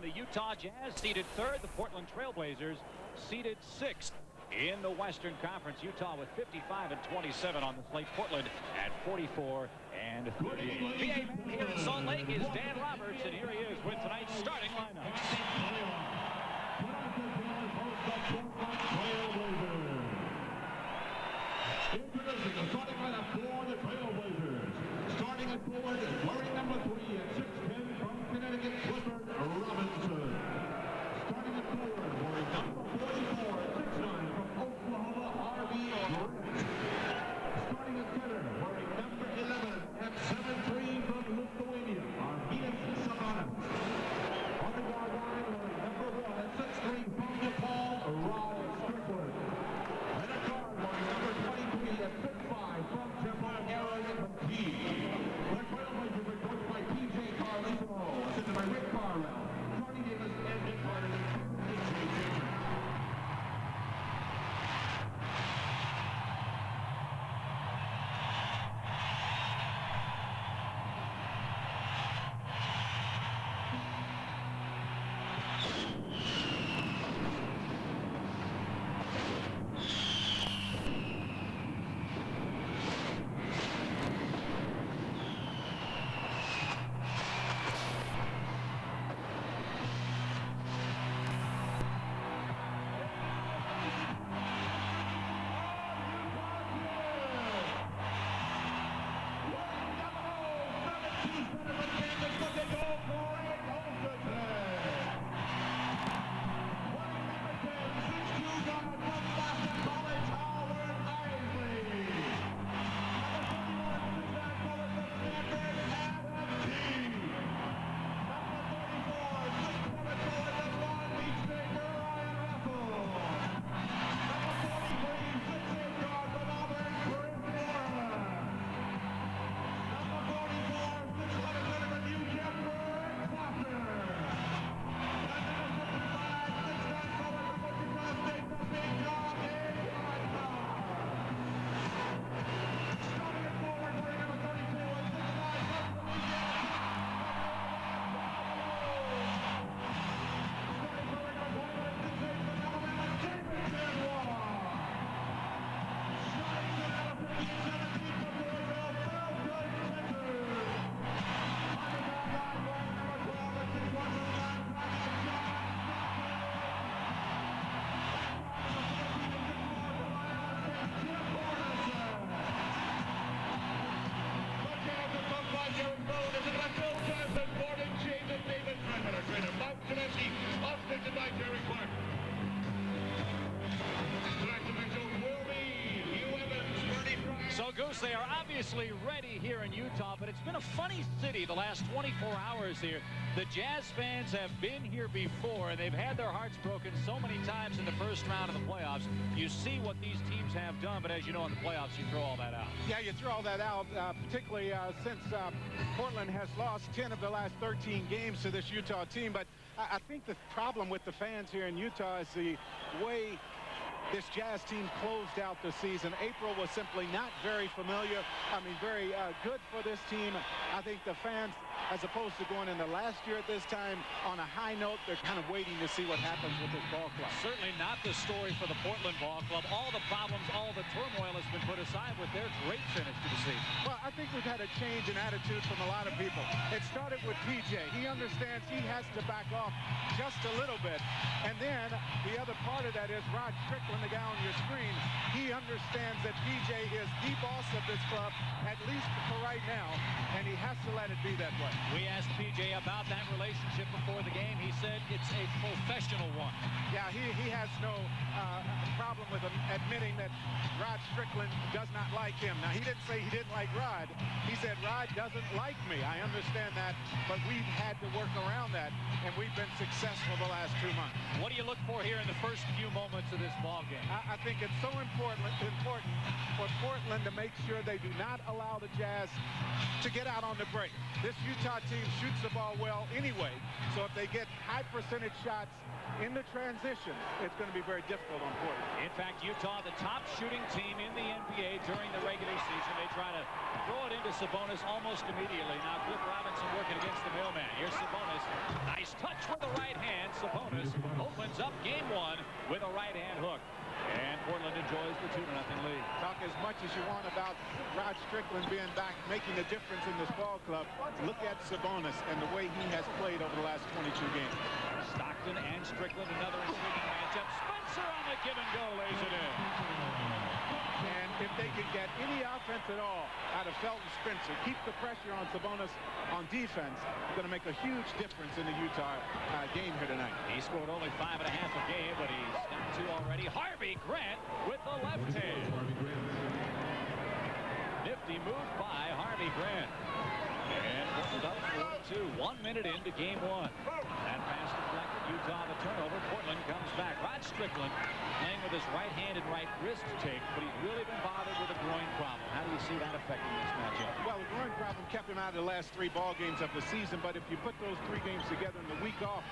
The Utah Jazz seeded third. The Portland Trailblazers seeded sixth. In the Western Conference, Utah with 55 and 27 on the slate. Portland at 44 and 38. VA man here in Salt Lake is Dan Roberts, and here he is with tonight's starting lineup. Introducing the starting lineup for the Trailblazers. Starting at forward, wearing number 3 at 6'10" from Connecticut, Clifford Robinson. Starting at forward, wearing number 44 at 6'9" from Oklahoma, R.B. Grant. Starting at center, wearing number 11 at 7'3" from Lithuania, Arvydas Sabonis. On the guard line, wearing number 1 at 6'3" from Nepal, Rod Strickland. And a guard wearing number 23 at 6'5" from Temple, Aaron McGee. The Trailblazers are coached by P.J. Carlesimo, assisted by Rick Farrell, Johnny Davis, and Nick Carter. So, Goose, they are obviously ready here in Utah, but it's been a funny city the last 24 hours here. The Jazz fans have been here before, and they've had their hearts broken so many times in the first round of the playoffs. You see what these teams have done, but as you know, in the playoffs, you throw all that out. Yeah, you throw all that out, particularly since Portland has lost 10 of the last 13 games to this Utah team. But I think the problem with the fans here in Utah is the way this Jazz team closed out the season. April was simply not very familiar. I mean, very good for this team. I think the fans, as opposed to going into last year at this time on a high note, they're kind of waiting to see what happens with this ball club. Certainly not the story for the Portland ball club. All the problems, all the turmoil has been put aside with their great finish to the season. Well, I think we've had a change in attitude from a lot of people. It started with PJ. He understands he has to back off just a little bit. And then the other part of that is Rod Strickland, the guy on your screen. He understands that PJ is the boss of this club, at least for right now, and he has to let it be that way. We asked PJ about that relationship before the game. He said it's a professional one. Yeah, he has no problem with admitting that Rod Strickland does not like him. Now, he didn't say he didn't like Rod. He said Rod doesn't like me. I understand that, but we've had to work around that, and we've been successful the last 2 months. What do you look for here in the first few moments of this ball game? I think it's so important for Portland to make sure they do not allow the Jazz to get out on the break. This Utah team shoots the ball well anyway, so if they get high percentage shots in the transition, it's going to be very difficult on Portland. In fact, Utah, the top shooting team in the NBA during the regular season. They try to throw it into Sabonis almost immediately. Now Cliff Robinson working against the mailman. Here's Sabonis. Nice touch with the right Sabonis opens up game one with a right-hand hook. And Portland enjoys the 2-0 lead. Talk as much as you want about Rod Strickland being back, making a difference in this ball club. Look at Sabonis and the way he has played over the last 22 games. Stockton and Strickland, another intriguing matchup. Spencer on the give and go, lays it in. And if they can get any offense at all out of Felton Spencer, keep the pressure on Sabonis on defense, it's going to make a huge difference in the Utah game here tonight. He scored only 5.5 a game, but he's got 2 already. Harvey Grant with the left hand. Nifty move by Harvey Grant. And Portland up 4-2. 1 minute into game one. That pass deflected. Utah the turnover. Portland comes back. Rod Strickland playing with his right hand and right wrist take, but he's really been bothered with a groin problem. How do you see that affecting this matchup? Well, the groin problem kept him out of the last 3 ball games of the season, but if you put those 3 games together in the week off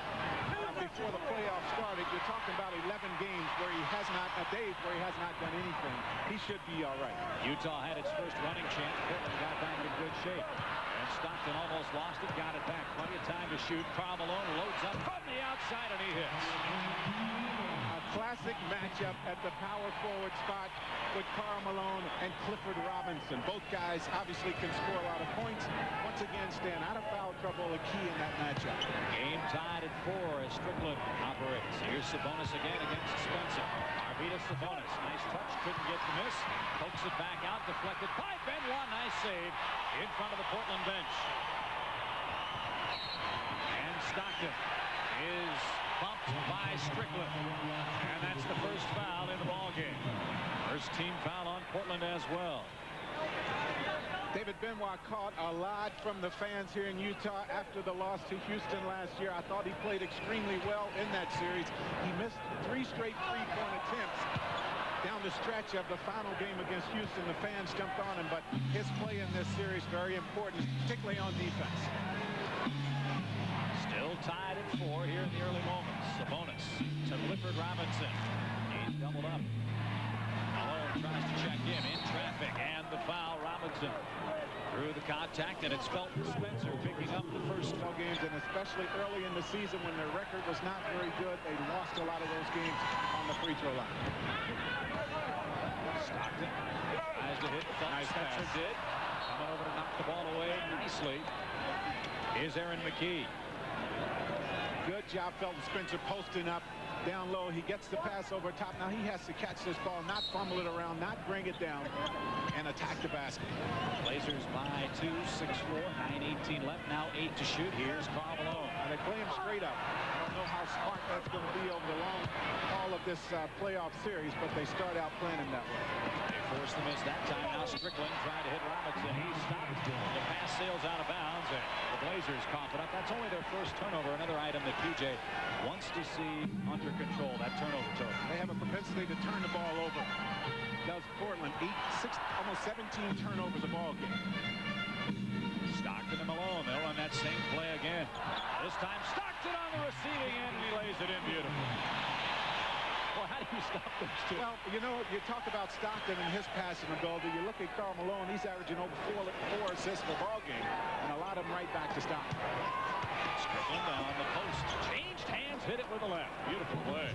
before the playoffs started, you're talking about 11 games where he has not, days where he has not done anything. He should be all right. Utah had its first running chance. Portland got back in good shape. And Stockton almost lost it, got it back. Plenty of time to shoot. Karl Malone loads up from the outside, and he hits. A classic matchup at the power forward spot with Karl Malone and Clifford Robinson. Both guys obviously can score a lot of points. Once again, stand out of foul trouble, a key in that matchup. Game tied at 4 as Strickland operates. Here's Sabonis again against Spencer. Arvidas Sabonis. Nice touch. Couldn't get the miss. Pokes it back out. Deflected by Benoit. Nice save in front of the Portland bench. And Stockton is bumped by Strickland. And that's the first foul in the ballgame. First team foul on Portland as well. David Benoit caught a lot from the fans here in Utah after the loss to Houston last year. I thought he played extremely well in that series. He missed 3 straight three-point attempts down the stretch of the final game against Houston. The fans jumped on him, but his play in this series very important, particularly on defense. Still tied at 4 here in the early moments. Sabonis to Clifford Robinson. He's doubled up. Malone tries to check in traffic, and the foul. Robinson through the contact, and it's Felton Spencer picking up the first ball games, and especially early in the season when their record was not very good, they lost a lot of those games on the free throw line. Stockton tries to hit. Nice Spencer did. Coming over to knock the ball away nicely is Aaron McKee. Good job, Felton Spencer posting up down low. He gets the pass over top. Now he has to catch this ball, not fumble it around, not bring it down, and attack the basket. Blazers by 2, 6-4, 9:18 left. Now 8 to shoot. Here's Karl Malone. And they play him straight up. I don't know how smart that's going to be over the long haul of this playoff series, but they start out playing him that way. They force the miss that time. Now Strickland trying to hit Robinson. He stopped. The pass sails out of bounds, and the Blazers cough it up. That's only their first turnover. Another item that PJ wants to see under control, that turnover total. They have a propensity to turn the ball over. Does Portland. 6, almost 17 turnovers a ball game. Stockton and Malone. They'll run that same play again. This time Stockton on the receiving end, and he lays it in beautifully. Well, how do you stop those two? Well, you know, you talk about Stockton and his passing ability. You look at Karl Malone, he's averaging over 4 assists per ball game, and a lot of them right back to Stockton. Strickland on the post. Changed hands, hit it with the left. Beautiful play.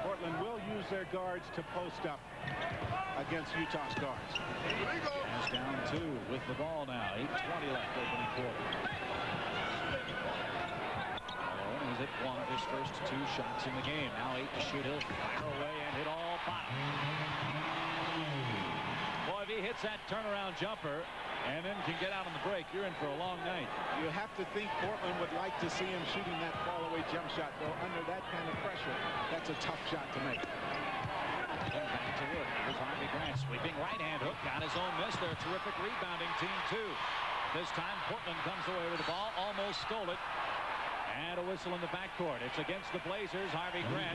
Portland will use their guards to post up against Utah's guards. Jazz down 2 with the ball now. 8:20 left, opening quarter. Malone has hit 1 of his first 2 shots in the game. Now 8 to shoot. He'll fire away and hit all bottom. Boy, if he hits that turnaround jumper and then can get out on the break, you're in for a long night. You have to think Portland would like to see him shooting that fall-away jump shot, though. Under that kind of pressure, that's a tough shot to make. Back to work. Here's Harvey Grant sweeping right-hand hook. Got his own miss. They're a terrific rebounding team, too. This time, Portland comes away with the ball. Almost stole it. And a whistle in the backcourt. It's against the Blazers. Harvey Grant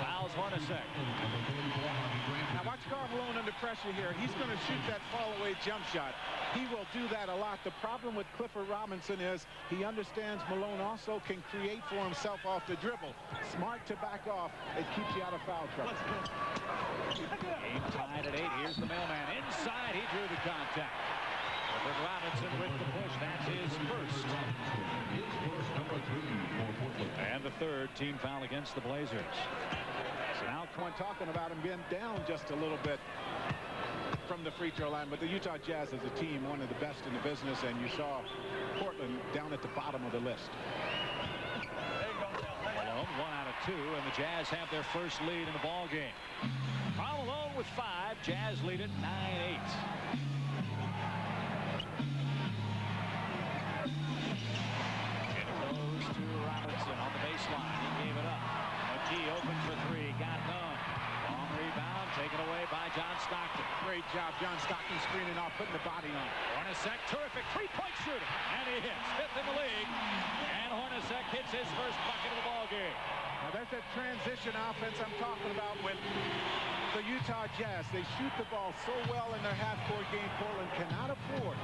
fouls Hornacek. Now watch Karl Malone under pressure here. He's going to shoot that fall-away jump shot. He will do that a lot. The problem with Clifford Robinson is he understands Malone also can create for himself off the dribble. Smart to back off. It keeps you out of foul trouble. Game tied at 8. Here's the mailman. Inside, he drew the contact. Clifford Robinson with the push. That's his first. Number 3 for and the third team foul against the Blazers. So now when talking about him being down just a little bit from the free throw line, but the Utah Jazz as a team, one of the best in the business, and you saw Portland down at the bottom of the list. Malone, 1 out of 2, and the Jazz have their first lead in the ball game. Karl Malone with 5. Jazz lead it 9-8. It goes to Robinson on the baseline. He gave it up. McGee open for 3. Got none. Long rebound taken away by John Stockton. Great job, John Stockton, screening off, putting the body on. Hornacek, terrific three-point shooter, and he hits 5th in the league. And Hornacek hits his first bucket of the ball game. Now there's that transition offense I'm talking about with the Utah Jazz. They shoot the ball so well in their half-court game. Portland cannot afford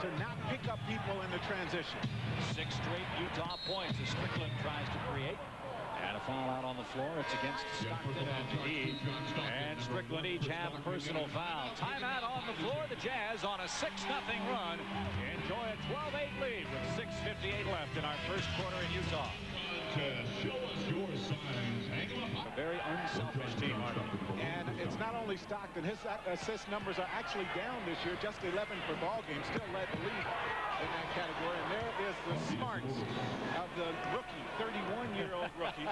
to not pick up people in the transition. 6 straight Utah points as Strickland tries to create. And a foul out on the floor. It's against Stockton and Eade. And Strickland each have a personal foul. Timeout on the floor. The Jazz on a 6-0 run. Enjoy a 12-8 lead with 6:58 left in our first quarter in Utah. Show us your signs. Hang 'em up. A very unselfish team, Artie. And it's not only Stockton. His assist numbers are actually down this year, just 11 per ball game. Still led the league in that category. And there is the smarts of the rookie, 31-year-old rookie,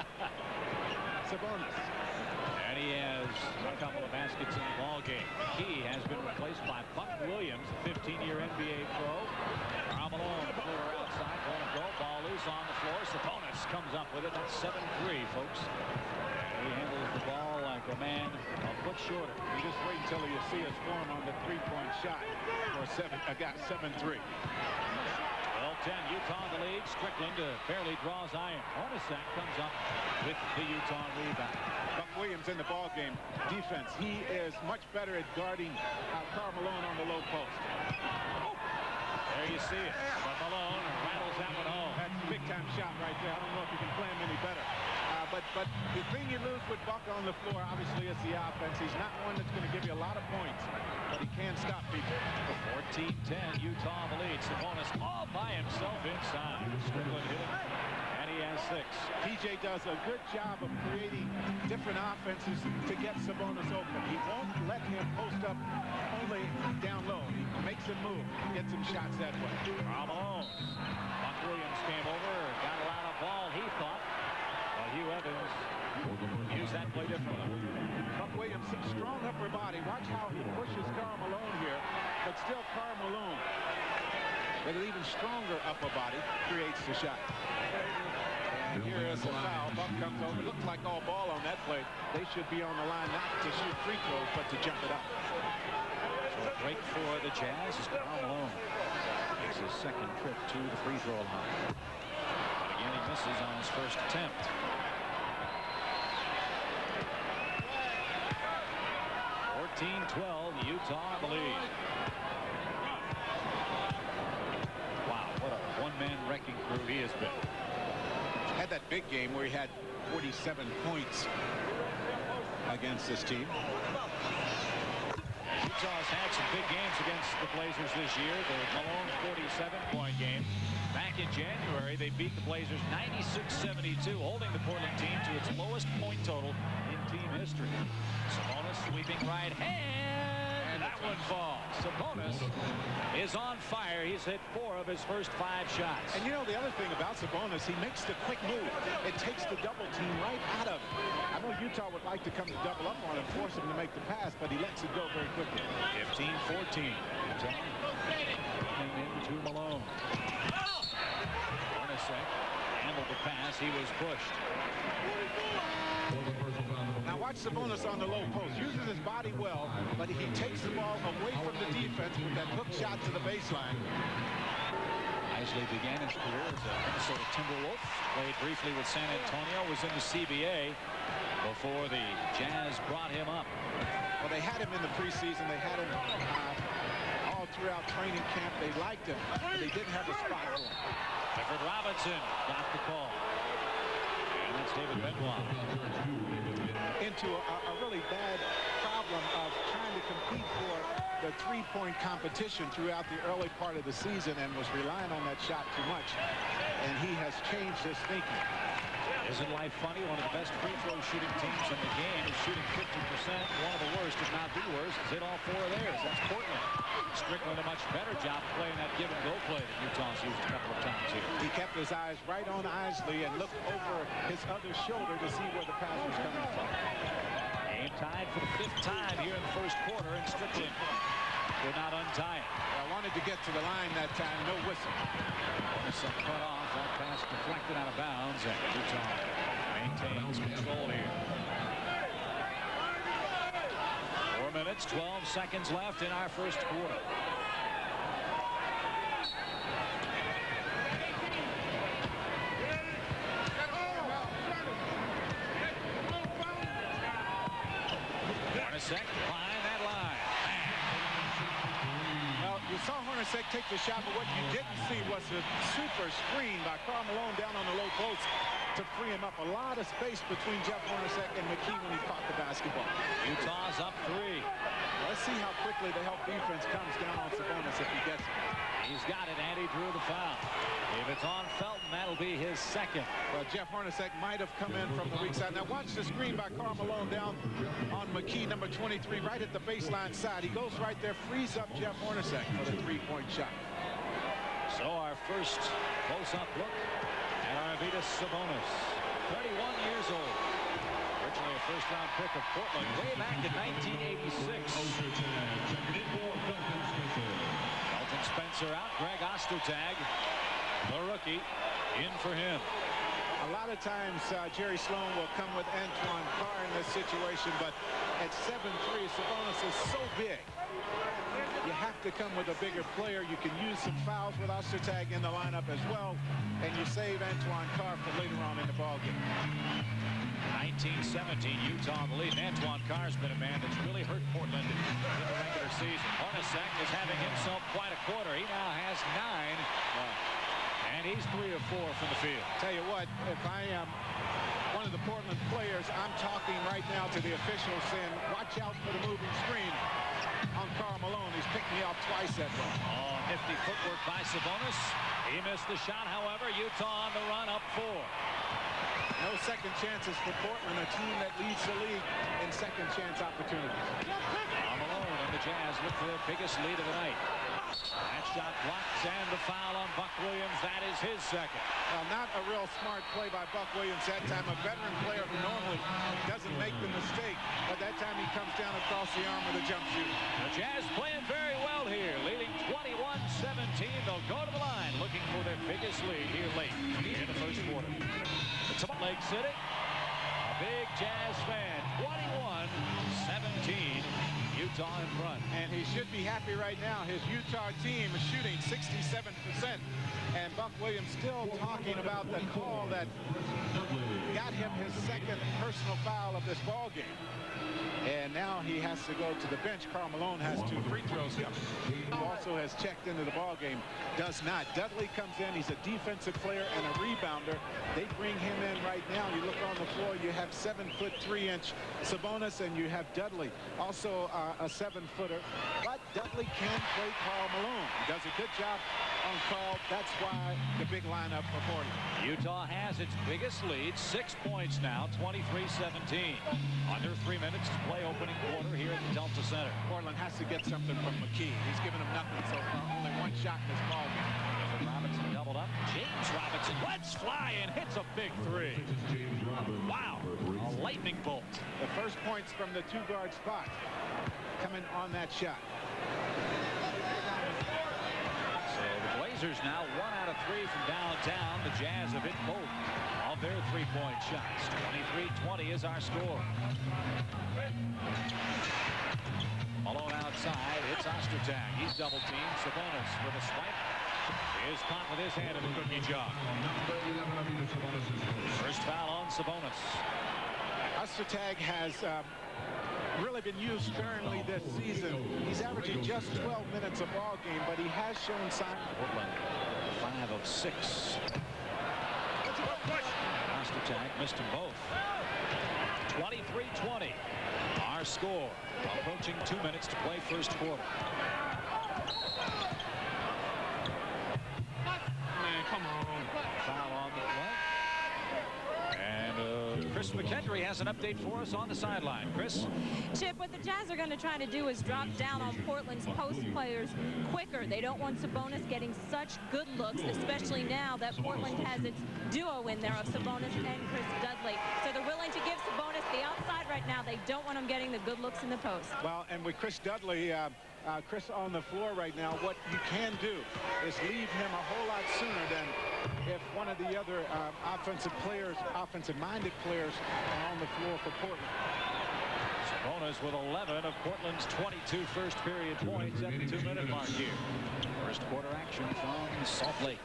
Sabonis. And he has a couple of baskets in the ball game. He has been replaced by Buck Williams, 15-year NBA pro. Karl Malone, floater outside, going to go. Ball loose on the floor. Sabonis comes up with it. That's 7-3, folks. And he handles the ball like a man a foot shorter. You just wait until you see us form on the three-point shot. Or 7-3. 12-10, Utah in the lead. Strickland barely draws iron. Hornacek comes up with the Utah rebound. Buck Williams in the ball game. Defense. He is much better at guarding Karl Malone on the low post. There you see it. But Malone rattles that one home. That's a big-time shot right there. I don't know if you can play him any better. But the thing you lose with Buck on the floor, obviously, is the offense. He's not one that's going to give you a lot of points, but he can stop people. 14-10, Utah in the lead. Sabonis all by himself inside. Strickland hit it, and he has 6. PJ does a good job of creating different offenses to get Sabonis open. He won't let him post up only down low. He makes him move, gets some shots that way. Karl Malone. Buck Williams came over, got a lot of ball, he thought. Well, Hugh Evans used that play differently. Buck Williams, strong upper body. Watch how he pushes Karl Malone here, but still Karl Malone, with an even stronger upper body, creates the shot. And here is a foul. Buck comes over. Looks like all ball on that play. They should be on the line not to shoot free throws, but to jump it up. So a break for the Jazz as Karl Malone makes his second trip to the free throw line. But again, he misses on his first attempt. 14-12, Utah in the lead. Wow, what a one-man wrecking crew he has been. Had that big game where he had 47 points against this team. Utah's had some big games against the Blazers this year. The Malone 47-point game. Back in January, they beat the Blazers 96-72, holding the Portland team to its lowest point total in team history. Sabonis sweeping right hand, and that one falls. Sabonis is on fire. He's hit 4 of his first 5 shots. And you know the other thing about Sabonis, he makes the quick move. It takes the double team right out of it. I know Utah would like to come to double up on him, force him to make the pass, but he lets it go very quickly. 15-14. Utah into Malone. Hornacek handled the pass. He was pushed. Now watch Sabonis on the low post. Uses his body well, but he takes the ball away from the defense with that hook shot to the baseline. Isley began his career as a Minnesota Timberwolf. Played briefly with San Antonio. Was in the CBA before the Jazz brought him up. Well, they had him in the preseason. They had him all throughout training camp. They liked him, but they didn't have a spot for him. Clifford Robinson got the call. And that's David Benoit. Into a really bad problem of trying to compete for the three-point competition throughout the early part of the season and was relying on that shot too much. And he has changed his thinking. Isn't life funny? One of the best free throw shooting teams in the game is shooting 50%. One of the worst, if not the worst, is hit all 4 of theirs. That's Portland. Strickland a much better job playing that give-and-go play that Utah's used a couple of times here. He kept his eyes right on Isley and looked over his other shoulder to see where the pass was coming from. Game tied for the 5th time here in the first quarter, and Strickland did not untie it. I wanted to get to the line that time. No whistle. Some cut off. That pass deflected out of bounds, and Utah maintains control here. 4 minutes, 12 seconds left in our first quarter. Hornacek behind that line. Well, you saw Hornacek take the shot, but what you didn't see was a super screen by Karl Malone down on the low post to free him up. A lot of space between Jeff Hornacek and McKee when he caught the basketball. Utah's up 3. Let's see how quickly the help defense comes down on Sabonis if he gets it. He's got it, and he drew the foul. If it's on Felton, that'll be his second. Well, Jeff Hornacek might have come in from the weak side. Now watch the screen by Karl Malone down on McKee, number 23, right at the baseline side. He goes right there, frees up Jeff Hornacek for the 3-point shot. So our first close-up look at Arvydas Sabonis, 31 years old. Originally a first-round pick of Portland way back in 1986. Felton Spencer out. Greg Ostertag, the rookie, in for him. A lot of times Jerry Sloan will come with Antoine Carr in this situation, but at 7'3", Sabonis is so big. You have to come with a bigger player. You can use some fouls with Ostertag in the lineup as well, and you save Antoine Carr for later on in the ballgame. 1917, Utah in the lead. And Antoine Carr's been a man that's really hurt Portland in the regular season. Hornacek is having himself quite a quarter. He now has 9. And he's 3 of 4 from the field. Tell you what, if I am one of the Portland players, I'm talking right now to the officials saying, watch out for the moving screen on Karl Malone. He's picked me off twice that ball. Oh, nifty footwork by Sabonis. He missed the shot, however. Utah on the run, up 4. No second chances for Portland, a team that leads the league in second chance opportunities. Malone and the Jazz look for their biggest lead of the night. That shot blocked, and the foul on Buck Williams. That is his second. Well, not a real smart play by Buck Williams that time. A veteran player who normally doesn't make the mistake, but that time he comes down across the arm with a jump shooter. The Jazz playing very well here, leading 21-17. They'll go to the line looking for their biggest lead here late in the first quarter. It's up Lake City. A big Jazz fan. 21-17. Utah in front. And he should be happy right now. His Utah team is shooting 67%. And Buck Williams still talking about the call that got him his second personal foul of this ball game. And now he has to go to the bench. Karl Malone has 2 free throws coming. Who also has checked into the ball game. Does not. Dudley comes in. He's a defensive player and a rebounder. They bring him in right now. You look on the floor, you have 7'3" Sabonis, and you have Dudley, also a 7-footer. But Dudley can play Karl Malone. He does a good job on Karl. That's why the big lineup for Portland. Utah has its biggest lead, 6 points now, 23-17. Under 3 minutes to play opening quarter here at the Delta Center. Portland has to get something from McKee. He's given him nothing so far, only 1 shot in this ball game. Robinson doubled up. James Robinson lets fly and hits a big 3. Wow, a lightning bolt. The first points from the 2-guard spot coming on that shot. So the Blazers now 1 out of 3 from downtown. The Jazz have hit both of their 3-point shots. 23-20 is our score. Malone outside. It's Ostertag. He's double teamed. Sabonis with a swipe. Is caught with his hand in the cookie jar. First foul on Sabonis. Ostertag has really been used sparingly this season. He's averaging just 12 minutes a ball game, but he has shown signs. Portland 5 of 6. Ostertag missed them both. 23-20. Our score. Approaching 2 minutes to play first quarter. Man, come on. Foul on the play. And Chris McHenry has an update for us on the sideline. Chris? Chip, what the Jazz are going to try to do is drop down on Portland's post players quicker. They don't want Sabonis getting such good looks, especially now that Portland has its duo in there of Sabonis and Chris Dudley. So they're willing to give Sabonis the outside right now. They don't want him getting the good looks in the post. Well, and with Chris Dudley, Chris on the floor right now, what you can do is leave him a whole lot sooner than if one of the other offensive-minded players are on the floor for Portland. Sabonis with 11 of Portland's 22 first period points at the 2-minute mark here. First quarter action from Salt Lake.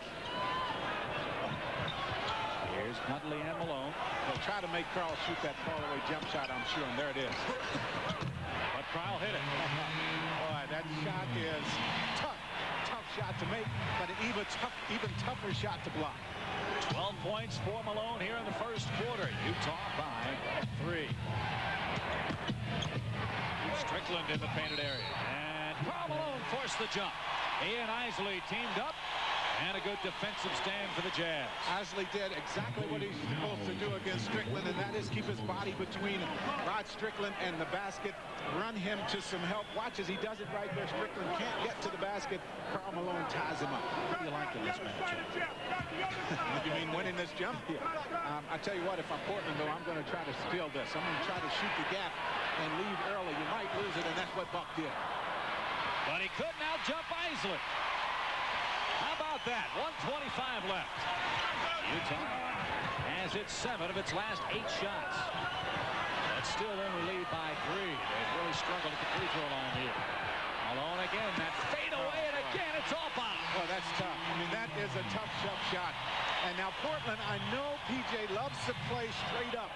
Here's Dudley and Malone. They'll try to make Carl shoot that far-away jump shot, I'm sure, and there it is. But Carl hit it. Boy, that shot is tough shot to make, but an even tougher shot to block. 12 points for Malone here in the first quarter. Utah by 3. Strickland in the painted area. And Karl Malone forced the jump. He and Isley teamed up. And a good defensive stand for the Jazz. Isley did exactly what he's supposed to do against Strickland, and that is keep his body between Rod Strickland and the basket. Run him to some help. Watch as he does it right there. Strickland can't get to the basket. Karl Malone ties him up. What do you like in this match? You mean winning this jump? Yeah. I tell you what, if I'm Portland, though, I'm going to try to steal this. I'm going to try to shoot the gap and leave early. You might lose it, and that's what Buck did. But he could now jump Isley. How about that? 1:25 left. Utah has hit 7 of its last 8 shots. But still only lead by 3. They've really struggled at the free throw line here. Malone again, that fade away, and again it's all out. Well, that's tough. I mean, that is a tough shot. And now Portland, I know PJ loves to play straight up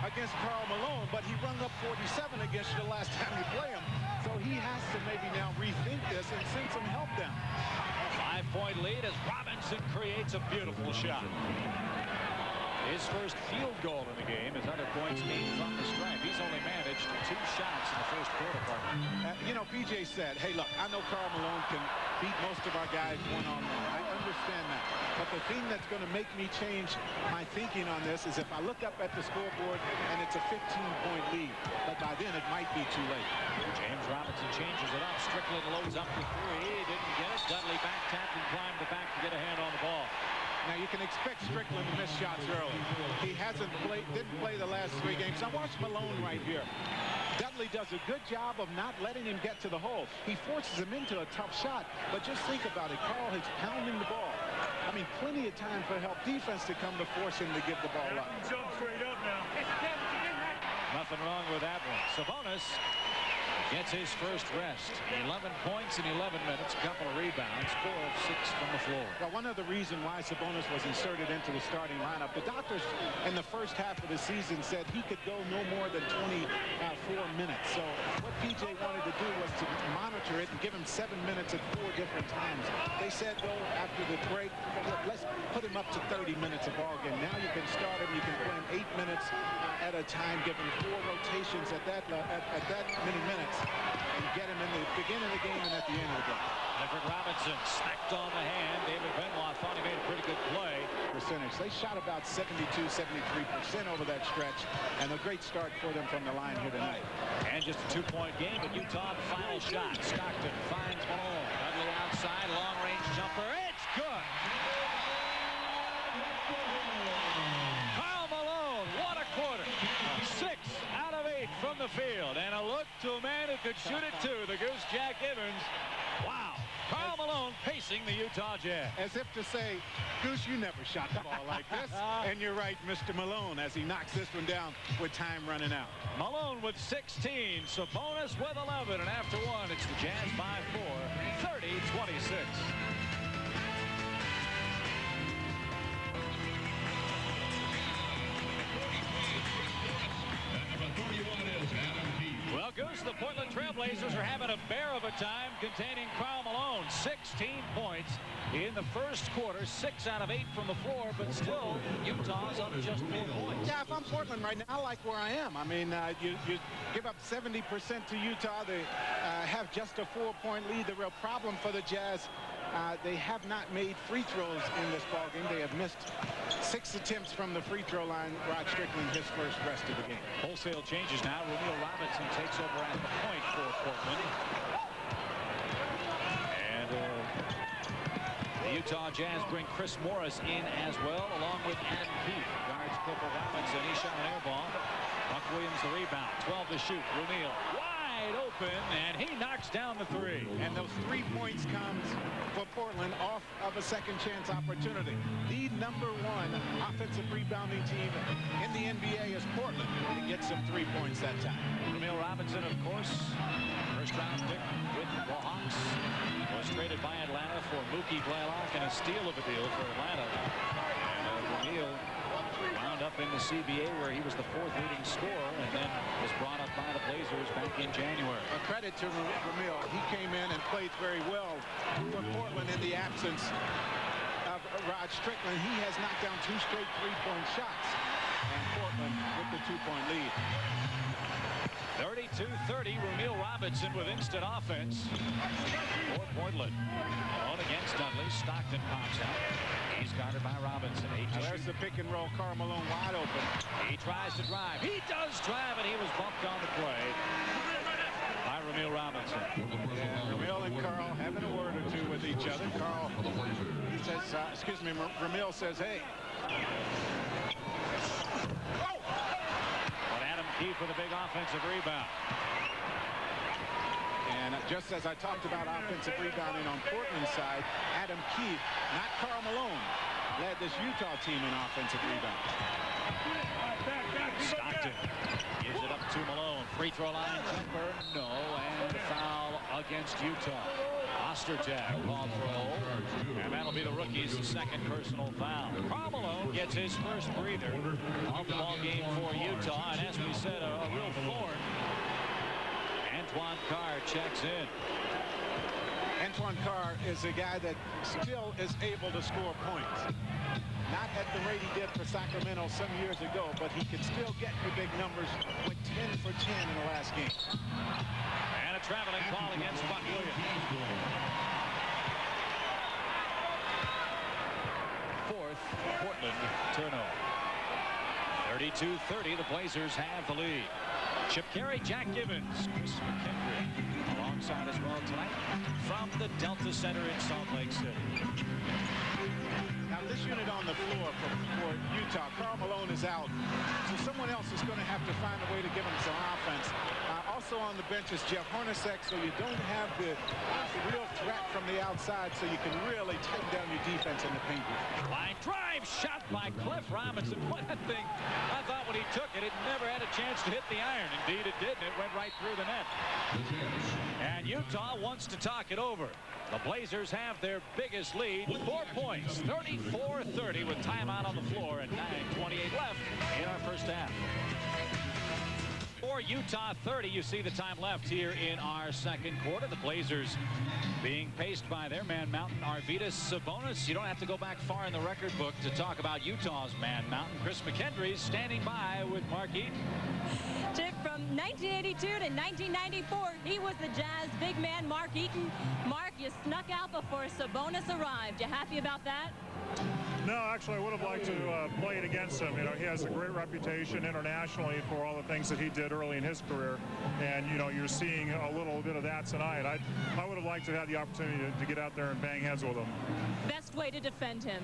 against Karl Malone, but he rung up 47 against you the last time you play him. So he has to maybe now rethink this and send some help down. 5-point lead as Robinson creates a beautiful shot. His first field goal in the game. His other points came from the stripe. He's only managed 2 shots in the first quarter, partner. You know, PJ said, hey, look, I know Karl Malone can beat most of our guys one-on-one. I understand that. But the thing that's going to make me change my thinking on this is if I look up at the scoreboard and it's a 15-point lead. But by then, it might be too late. James Robinson changes it up. Strickland loads up for 3. Didn't get it. Dudley back tapped and climbed the back to get a hand on the ball. Now, you can expect Strickland to miss shots early. He didn't play the last 3 games. Now, watch Malone right here. Dudley does a good job of not letting him get to the hole. He forces him into a tough shot. But just think about it. Karl is pounding the ball. I mean, plenty of time for help defense to come to force him to give the ball up. Jump straight up now. Nothing wrong with that one. Sabonis gets his first rest. 11 points in 11 minutes, a couple of rebounds, 4 of 6 from the floor. Well, one of the reasons why Sabonis was inserted into the starting lineup, the doctors in the first half of the season said he could go no more than 24 minutes. So what PJ wanted to do was to monitor it and give him 7 minutes at 4 different times. They said, though, after the break, let's put him up to 30 minutes a ball game. Now you can start him, you can play him 8 minutes at a time, give him 4 rotations at that many minutes, and get him in the beginning of the game and at the end of the game. Everett Robinson smacked on the hand. David Benoit thought he made a pretty good play. Percentage. They shot about 72-73% over that stretch, and a great start for them from the line here tonight. And just a 2-point game, but Utah final shot. Stockton finds Malone. Dudley outside, long-range jumper. It's good. Karl Malone, what a quarter. 6 out of 8 from the field, and a look to a man who could shoot it too, the Goose Jack Evans. Wow. Karl Malone pacing the Utah Jazz. As if to say, Goose, you never shot the ball like this. And you're right, Mr. Malone, as he knocks this one down with time running out. Malone with 16, Sabonis with 11, and after 1, it's the Jazz by 4, 30-26. Well, Goose, the Portland Trailblazers are having a bear of a time containing Karl Malone. 16 points in the first quarter, 6 out of 8 from the floor, but still, Utah's up just 4 points. Yeah, if I'm Portland right now, I like where I am. I mean, you give up 70% to Utah. They have just a 4-point lead. The real problem for the Jazz They have not made free throws in this ballgame. They have missed 6 attempts from the free throw line. Rod Strickland, his first rest of the game. Wholesale changes now. Rumeal Robinson takes over at the point for Portland. And the Utah Jazz bring Chris Morris in as well, along with Adam Keefe. Guards Clifford Robinson. He shot an air ball. Buck Williams the rebound. 12 to shoot. Rumeal wide open, and he knocks down the 3. And those 3 points comes for Portland off of a second chance opportunity. The #1 offensive rebounding team in the NBA is Portland. He gets some 3 points that time. Rumeal Robinson, of course, first round pick with the Hawks, was traded by Atlanta for Mookie Blaylock and a steal of a deal for Atlanta. And Rumeal wound up in the CBA where he was the 4th leading scorer and then was brought up by the Blazers back in January. A credit to Rumeal. He came in and played very well for Portland in the absence of Rod Strickland. He has knocked down 2 straight 3-point shots. And Portland with the 2-point lead. 32-30, Rumeal Robinson with instant offense for Portland. Alone against Dudley. Stockton pops out. He's guarded by Robinson. There's the pick and roll. Karl Malone wide open. He tries to drive. He does drive, and he was bumped on the play by Rumeal Robinson. Rumeal and Karl having a word or two with each other. Karl says, excuse me, Rumeal says, hey. But Adam Keefe with a big offensive rebound. And just as I talked about offensive rebounding on Portland's side, Adam Keefe, not Karl Malone, led this Utah team in offensive rebound. Stockton gives it up to Malone. Free throw line jumper, no, and a foul against Utah. Ostertag called for a hold, and that'll be the rookie's 2nd personal foul. Karl Malone gets his first breather of the ball game for Utah, and as we said, a real thorn. Antoine Carr checks in. Antoine Carr is a guy that still is able to score points. Not at the rate he did for Sacramento some years ago, but he can still get you big numbers. Went 10 for 10 in the last game. And a traveling call against Buck Williams. 4th Portland turnover. 32-30, the Blazers have the lead. Chip Carey, Jack Gibbons, Chris McKendry alongside as well tonight from the Delta Center in Salt Lake City. Now this unit on the floor for Utah, Karl Malone is out, so someone else is going to have to find a way to give him some offense. Also on the bench is Jeff Hornacek, so you don't have the real threat from the outside, so you can really tighten down your defense in the paint. Line drive shot by Cliff Robinson. What a thing. I thought when he took it, it never had a chance to hit the iron. Indeed it did, and it went right through the net. And Utah wants to talk it over. The Blazers have their biggest lead, 4 points, 34-30 with timeout on the floor and 9:28 left in our first half. For Utah 30, you see the time left here in our 2nd quarter. The Blazers being paced by their man mountain, Arvydas Sabonis. You don't have to go back far in the record book to talk about Utah's man mountain. Chris McKendry standing by with Mark Eaton. Chip, from 1982 to 1994, he was the Jazz big man, Mark Eaton. Mark, you snuck out before Sabonis arrived. You happy about that? No, actually, I would have liked to play it against him. You know, he has a great reputation internationally for all the things that he did early in his career. And, you know, you're seeing a little bit of that tonight. I would have liked to have the opportunity to get out there and bang heads with him. Best way to defend him?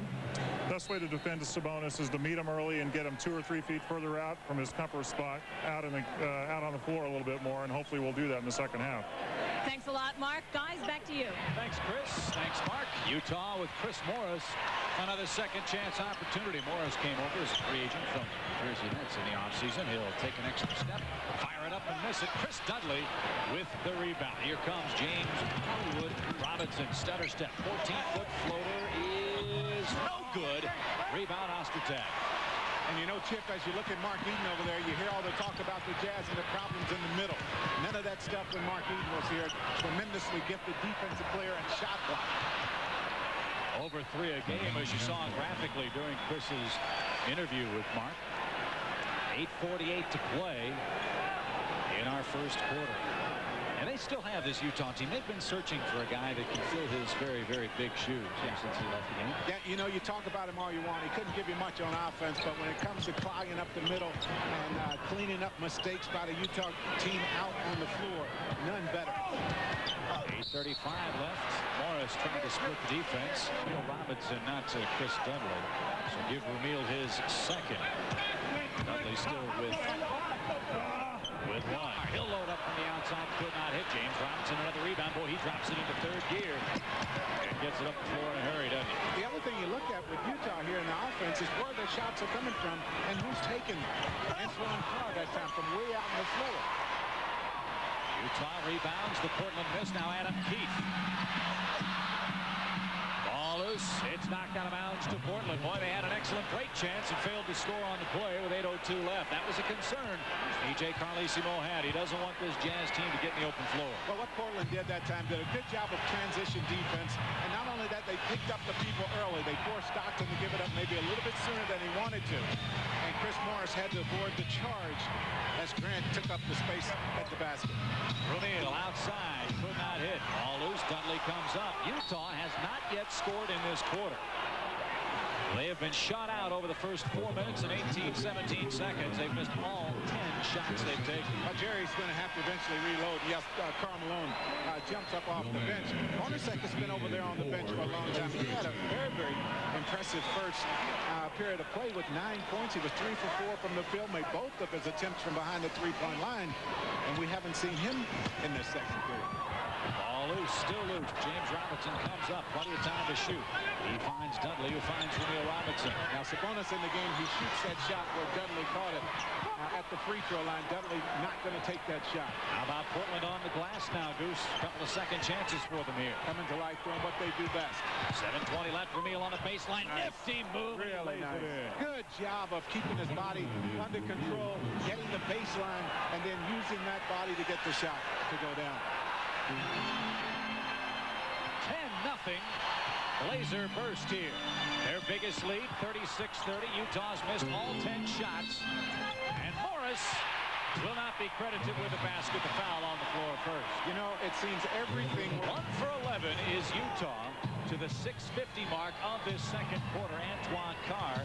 Best way to defend Sabonis is to meet him early and get him 2 or 3 feet further out from his comfort spot, out on the floor a little bit more, and hopefully we'll do that in the second half. Thanks a lot, Mark. Guys, back to you. Thanks, Chris. Thanks, Mark. Utah with Chris Morris. Another second chance opportunity. Morris came over as a free agent from Jersey Nets in the offseason. He'll take an extra step, fire it up and miss it. Chris Dudley with the rebound. Here comes James Hollywood Robinson. Stutter step. 14-foot floater is no good. Rebound Ostertag. And you know, Chip, as you look at Mark Eaton over there, you hear all the talk about the Jazz and the problems in the middle. None of that stuff when Mark Eaton was here. Tremendously gifted defensive player and shot block. Over 3 a game, as you saw graphically during Chris's interview with Mark. 8:48 to play in our first quarter. And they still have this Utah team. They've been searching for a guy that can fill his very, very big shoes since he left the game. Yeah, you know, you talk about him all you want. He couldn't give you much on offense, but when it comes to clogging up the middle and cleaning up mistakes by the Utah team out on the floor, none better. 8:35 left. Morris trying to split the defense. Ramil Robinson, not to Chris Dudley. So give Ramil his second. Dudley still with one. He'll load up from the outside, could not hit. James Robinson, another rebound. Boy, he drops it into third gear and gets it up the floor in a hurry, doesn't he? The other thing you look at with Utah here in the offense is where the shots are coming from and who's taking R1G1 that time from way out on the floor. Utah rebounds. The Portland miss. Now Adam Keith. Ball loose. It's knocked out of bounds to Portland. Boy, they had an excellent break chance and failed to score on the play with 8:02 left. That was a concern E.J. Carlesimo had. He doesn't want this Jazz team to get in the open floor. Well, what Portland did that time did a good job of transition defense. And not only that, they picked up the people early. They forced Stockton to give it up maybe a little bit sooner than he wanted to. And Chris Morris had to avoid the charge as Grant took up the space at the basket. Ramil outside, could not hit. Ball loose. Dudley comes up. Utah has not yet scored in this quarter. They have been shot out over the first 4 minutes and 17 seconds. They've missed all 10 shots they've taken. Well, Jerry's going to have to eventually reload. Yes, Karl Malone jumps up off the bench. Hornacek has been over there on the bench for a long time. He had a very, very impressive first period of play with 9 points. He was 3 for 4 from the field, made both of his attempts from behind the three-point line, and we haven't seen him in this second period. Ball loose, still loose. James Robinson comes up, plenty of time to shoot. He finds Dudley, who finds Ramil Robinson. Now Sabonis in the game, he shoots that shot where Dudley caught it at the free throw line. Dudley not going to take that shot. How about Portland on the glass now, Goose? A couple of second chances for them here. Coming to life, doing what they do best. 7:20 left. Ramil on the baseline. Nice. Nifty move. Really nice. Good job of keeping his body under control, getting the baseline, and then using that body to get the shot to go down. 10-0. Blazer burst here. Their biggest lead, 36-30. Utah's missed all 10 shots. And Morris will not be credited with the basket. The foul on the floor first. You know, it seems everything... 1 for 11 is Utah to the 6:50 mark of this second quarter. Antoine Carr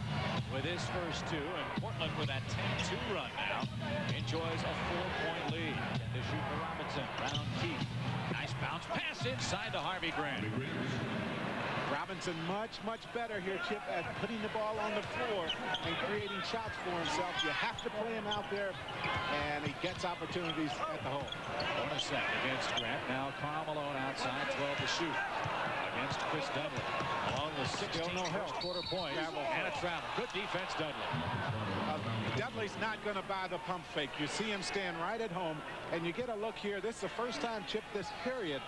with his first two. And Portland with that 10-2 run now enjoys a 4-point lead. And to shoot for Robinson. Round Keith. Nice bounce pass inside to Harvey Grant. Robinson much better here, Chip, at putting the ball on the floor and creating shots for himself. You have to play him out there, and he gets opportunities at the hole. Hornacek against Grant. Now Karl Malone outside, 12 to shoot against Chris Dudley. Malone with 16 first quarter points and a travel. Good defense, Dudley. Dudley's not going to buy the pump fake. You see him stand right at home, and you get a look here. This is the first time, Chip, this period,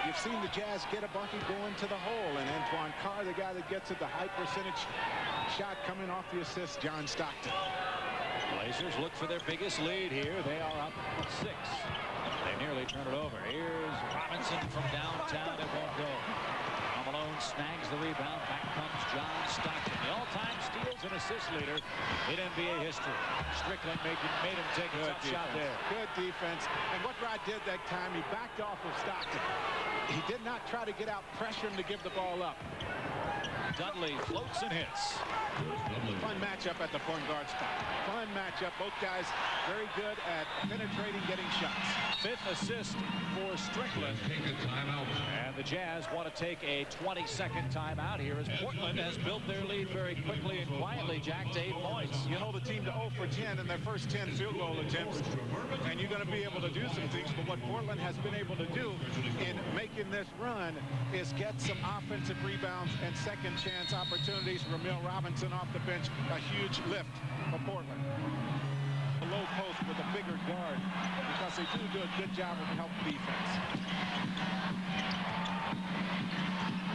you've seen the Jazz get a bucket going to the hole, and Antoine Carr, the guy that gets it, the high percentage shot coming off the assist, John Stockton. Blazers look for their biggest lead here. They are up 6. They nearly turn it over. Here's Robinson from downtown. It won't go. Malone snags the rebound. Back comes John Stockton, the all-time steals and assist leader in NBA history. Strickland made him take a tough shot there. Good defense. And what Rod did that time, he backed off of Stockton. He did not try to get out, pressure him to give the ball up. Dudley floats and hits. Fun matchup at the point guard spot. Fun matchup. Both guys very good at penetrating, getting shots. 5th assist for Strickland. And the Jazz want to take a 20-second timeout here as Portland has built their lead very quickly and quietly, Jack, to 8 points. You hold the team to 0 for 10 in their first 10 field goal attempts, and you're going to be able to do some things. But what Portland has been able to do in making this run is get some offensive rebounds and second chance opportunities. Ramil Robinson off the bench, a huge lift for Portland. A low post with a bigger guard because they do a good job of help defense.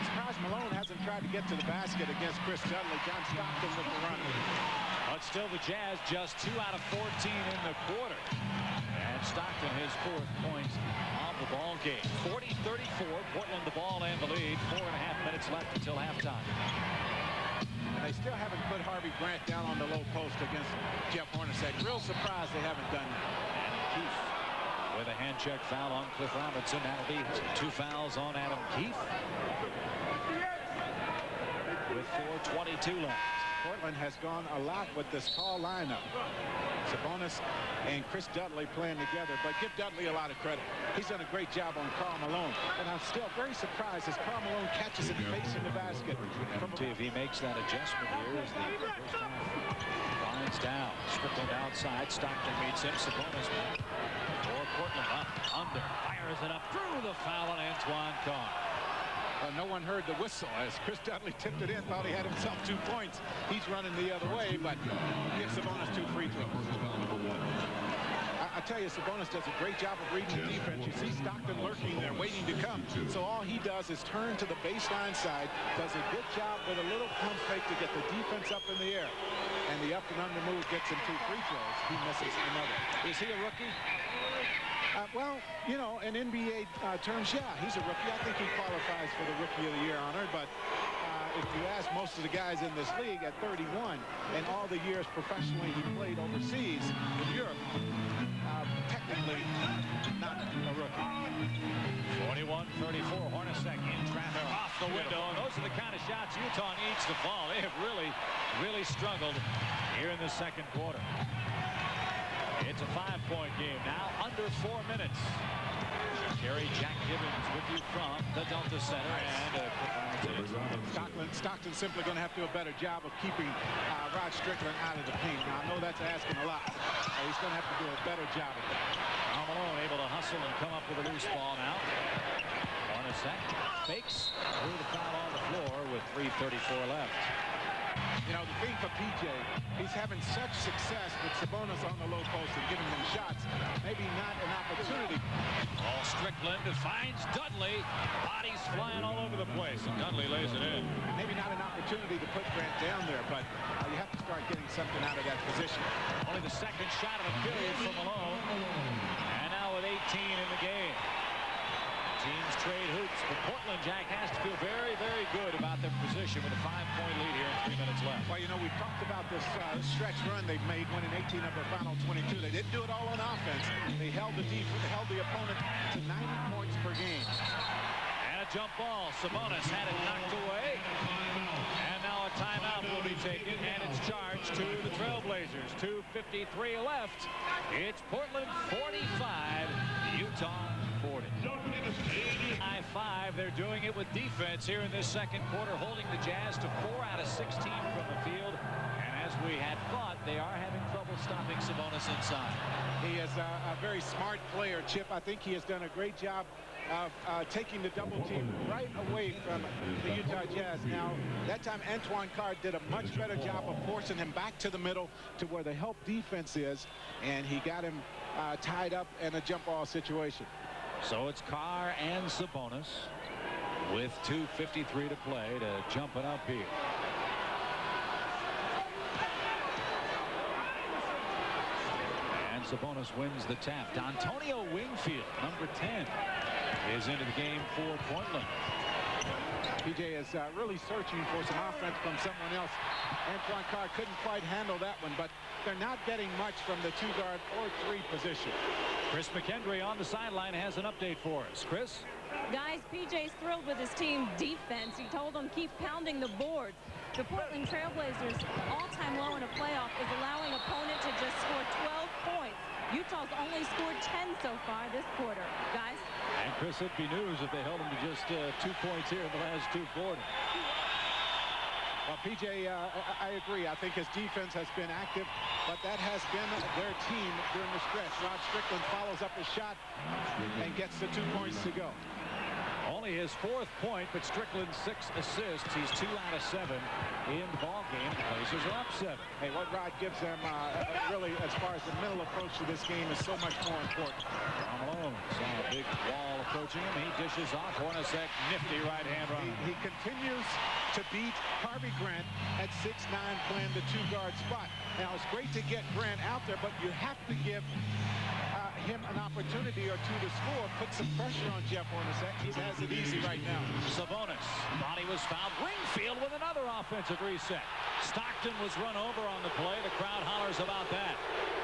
Surprised Malone hasn't tried to get to the basket against Chris Dudley. John Stockton with the run. But still the Jazz just 2 out of 14 in the quarter. And Stockton his 4th points of the ball game. 40-34, Portland the ball and the lead. 4.5 minutes left until halftime. They still haven't put Harvey Grant down on the low post against Jeff Hornacek. Real surprised they haven't done that. And Keith with a hand check foul on Cliff Robinson. That'll be 2 fouls on Adam Keefe. With 4:22 left. Portland has gone a lot with this tall lineup. Sabonis and Chris Dudley playing together, but give Dudley a lot of credit. He's done a great job on Karl Malone, and I'm still very surprised as Karl Malone catches it facing the basket. See if he makes that adjustment here as the first half winds down. Strickland outside. Stockton meets him. Sabonis for Portland up, under, fires it up through the foul on Antoine Carr. No one heard the whistle as Chris Dudley tipped it in, thought he had himself 2 points. He's running the other way, but gives Sabonis 2 free throws. I tell you, Sabonis does a great job of reading the defense. You see Stockton lurking there, waiting to come. So all he does is turn to the baseline side, does a good job with a little pump fake to get the defense up in the air. And the up and under move gets him 2 free throws. He misses another. Is he a rookie? Well, you know, in NBA terms, yeah, he's a rookie. I think he qualifies for the Rookie of the Year honor, but if you ask most of the guys in this league at 31 and all the years professionally he played overseas in Europe, technically not a rookie. 41-34, Hornacek in traffic off the window. And those are the kind of shots Utah needs to fall. They have really struggled here in the second quarter. It's a 5-point game now, under 4 minutes. Jerry Jack Gibbons with you from the Delta Center, and Stockton's simply going to have to do a better job of keeping Rod Strickland out of the paint. Now, I know that's asking a lot. He's going to have to do a better job of that. Malone able to hustle and come up with a loose ball now. Hornacek fakes through the foul on the floor with 3:34 left. You know, the thing for PJ, he's having such success with Sabonis on the low post and giving them shots. Maybe not an opportunity. Ball Strickland finds Dudley. Bodies flying all over the place, and Dudley lays it in. Maybe not an opportunity to put Grant down there, but you have to start getting something out of that position. Only the second shot of the period for Malone. And now with 18 in the game. Teams trade hoops, but Portland, Jack, has to feel very good about their position with a 5-point lead here in 3 minutes left. Well, you know, we've talked about this stretch run they've made, winning 18 of their final 22. They didn't do it all on offense. They held the opponent to 90 points per game. And a jump ball. Sabonis had it knocked away. And now a timeout will be taken, and it's charged to the Trailblazers. 2:53 left. It's Portland 45, Utah 40. High five. They're doing it with defense here in this second quarter, holding the Jazz to 4 out of 16 from the field. And as we had thought, they are having trouble stopping Sabonis inside. He is a very smart player, Chip. I think he has done a great job of taking the double team right away from the Utah Jazz. Now, that time Antoine Carr did a much better job of forcing him back to the middle to where the help defense is, and he got him tied up in a jump ball situation. So it's Carr and Sabonis with 2:53 to play to jump it up here. And Sabonis wins the tap. D'Antonio Wingfield, number 10, is into the game for Portland. PJ is really searching for some offense from someone else. Antoine Carr couldn't quite handle that one, but they're not getting much from the 2-guard or 3 position. Chris McKendry on the sideline has an update for us. Chris? Guys, PJ's thrilled with his team defense. He told them keep pounding the boards. The Portland Trailblazers' all-time low in a playoff is allowing opponent to just score 12 points. Utah's only scored 10 so far this quarter. Guys? And Chris, it'd be news if they held him to just 2 points here in the last 2 quarters. Well, PJ, I agree. I think his defense has been active, but that has been their team during the stretch. Rod Strickland follows up his shot and gets the 2 points to go. Only his 4th point, but Strickland's 6 assists. He's 2 out of 7 in the ball game. The Blazers are up 7. Hey, what Rod gives them really, as far as the middle approach to this game, is so much more important. Malone saw a big wall approaching him. He dishes off. Hornacek, nifty right-hand run. He continues to beat Harvey Grant at 6'9", playing the 2-guard spot. Now, it's great to get Grant out there, but you have to give him an opportunity or two to score, put some pressure on Jeff Hornacek. He has it easy right now. Sabonis thought he was fouled. Wingfield with another offensive reset. Stockton was run over on the play. The crowd hollers about that.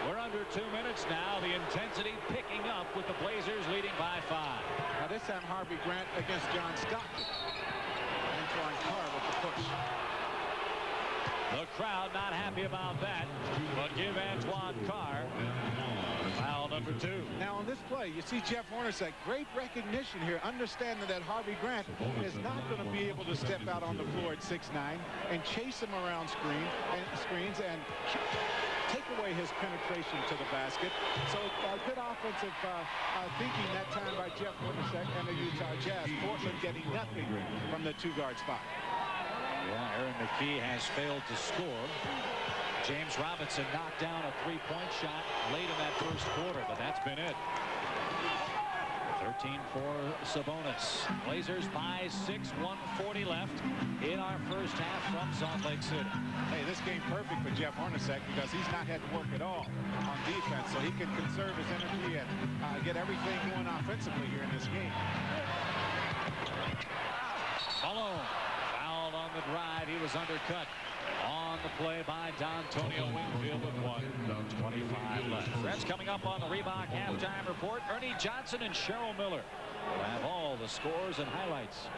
We're under 2 minutes now. The intensity picking up with the Blazers leading by 5. Now this time Harvey Grant against John Stockton. Antoine Carr with the push. The crowd not happy about that, but give Antoine Carr foul number 2. Now on this play, you see Jeff Hornacek, great recognition here, understanding that Harvey Grant is not going to be able to step out on the floor at 6'9" and chase him around screens and take away his penetration to the basket. So good offensive thinking that time by Jeff Hornacek and the Utah Jazz. Portland getting nothing from the 2-guard spot. Yeah, Aaron McKee has failed to score. James Robinson knocked down a 3-point shot late in that first quarter, but that's been it. 13 for Sabonis. Blazers by 6, 1:40 left in our first half from Salt Lake City. Hey, this game perfect for Jeff Hornacek because he's not had to work at all on defense, so he can conserve his energy and get everything going offensively here in this game. Malone fouled on the drive. He was undercut on the play by D'Antonio Wingfield with 1:25 left. That's coming up on the Reebok halftime report. Ernie Johnson and Cheryl Miller will have all the scores and highlights.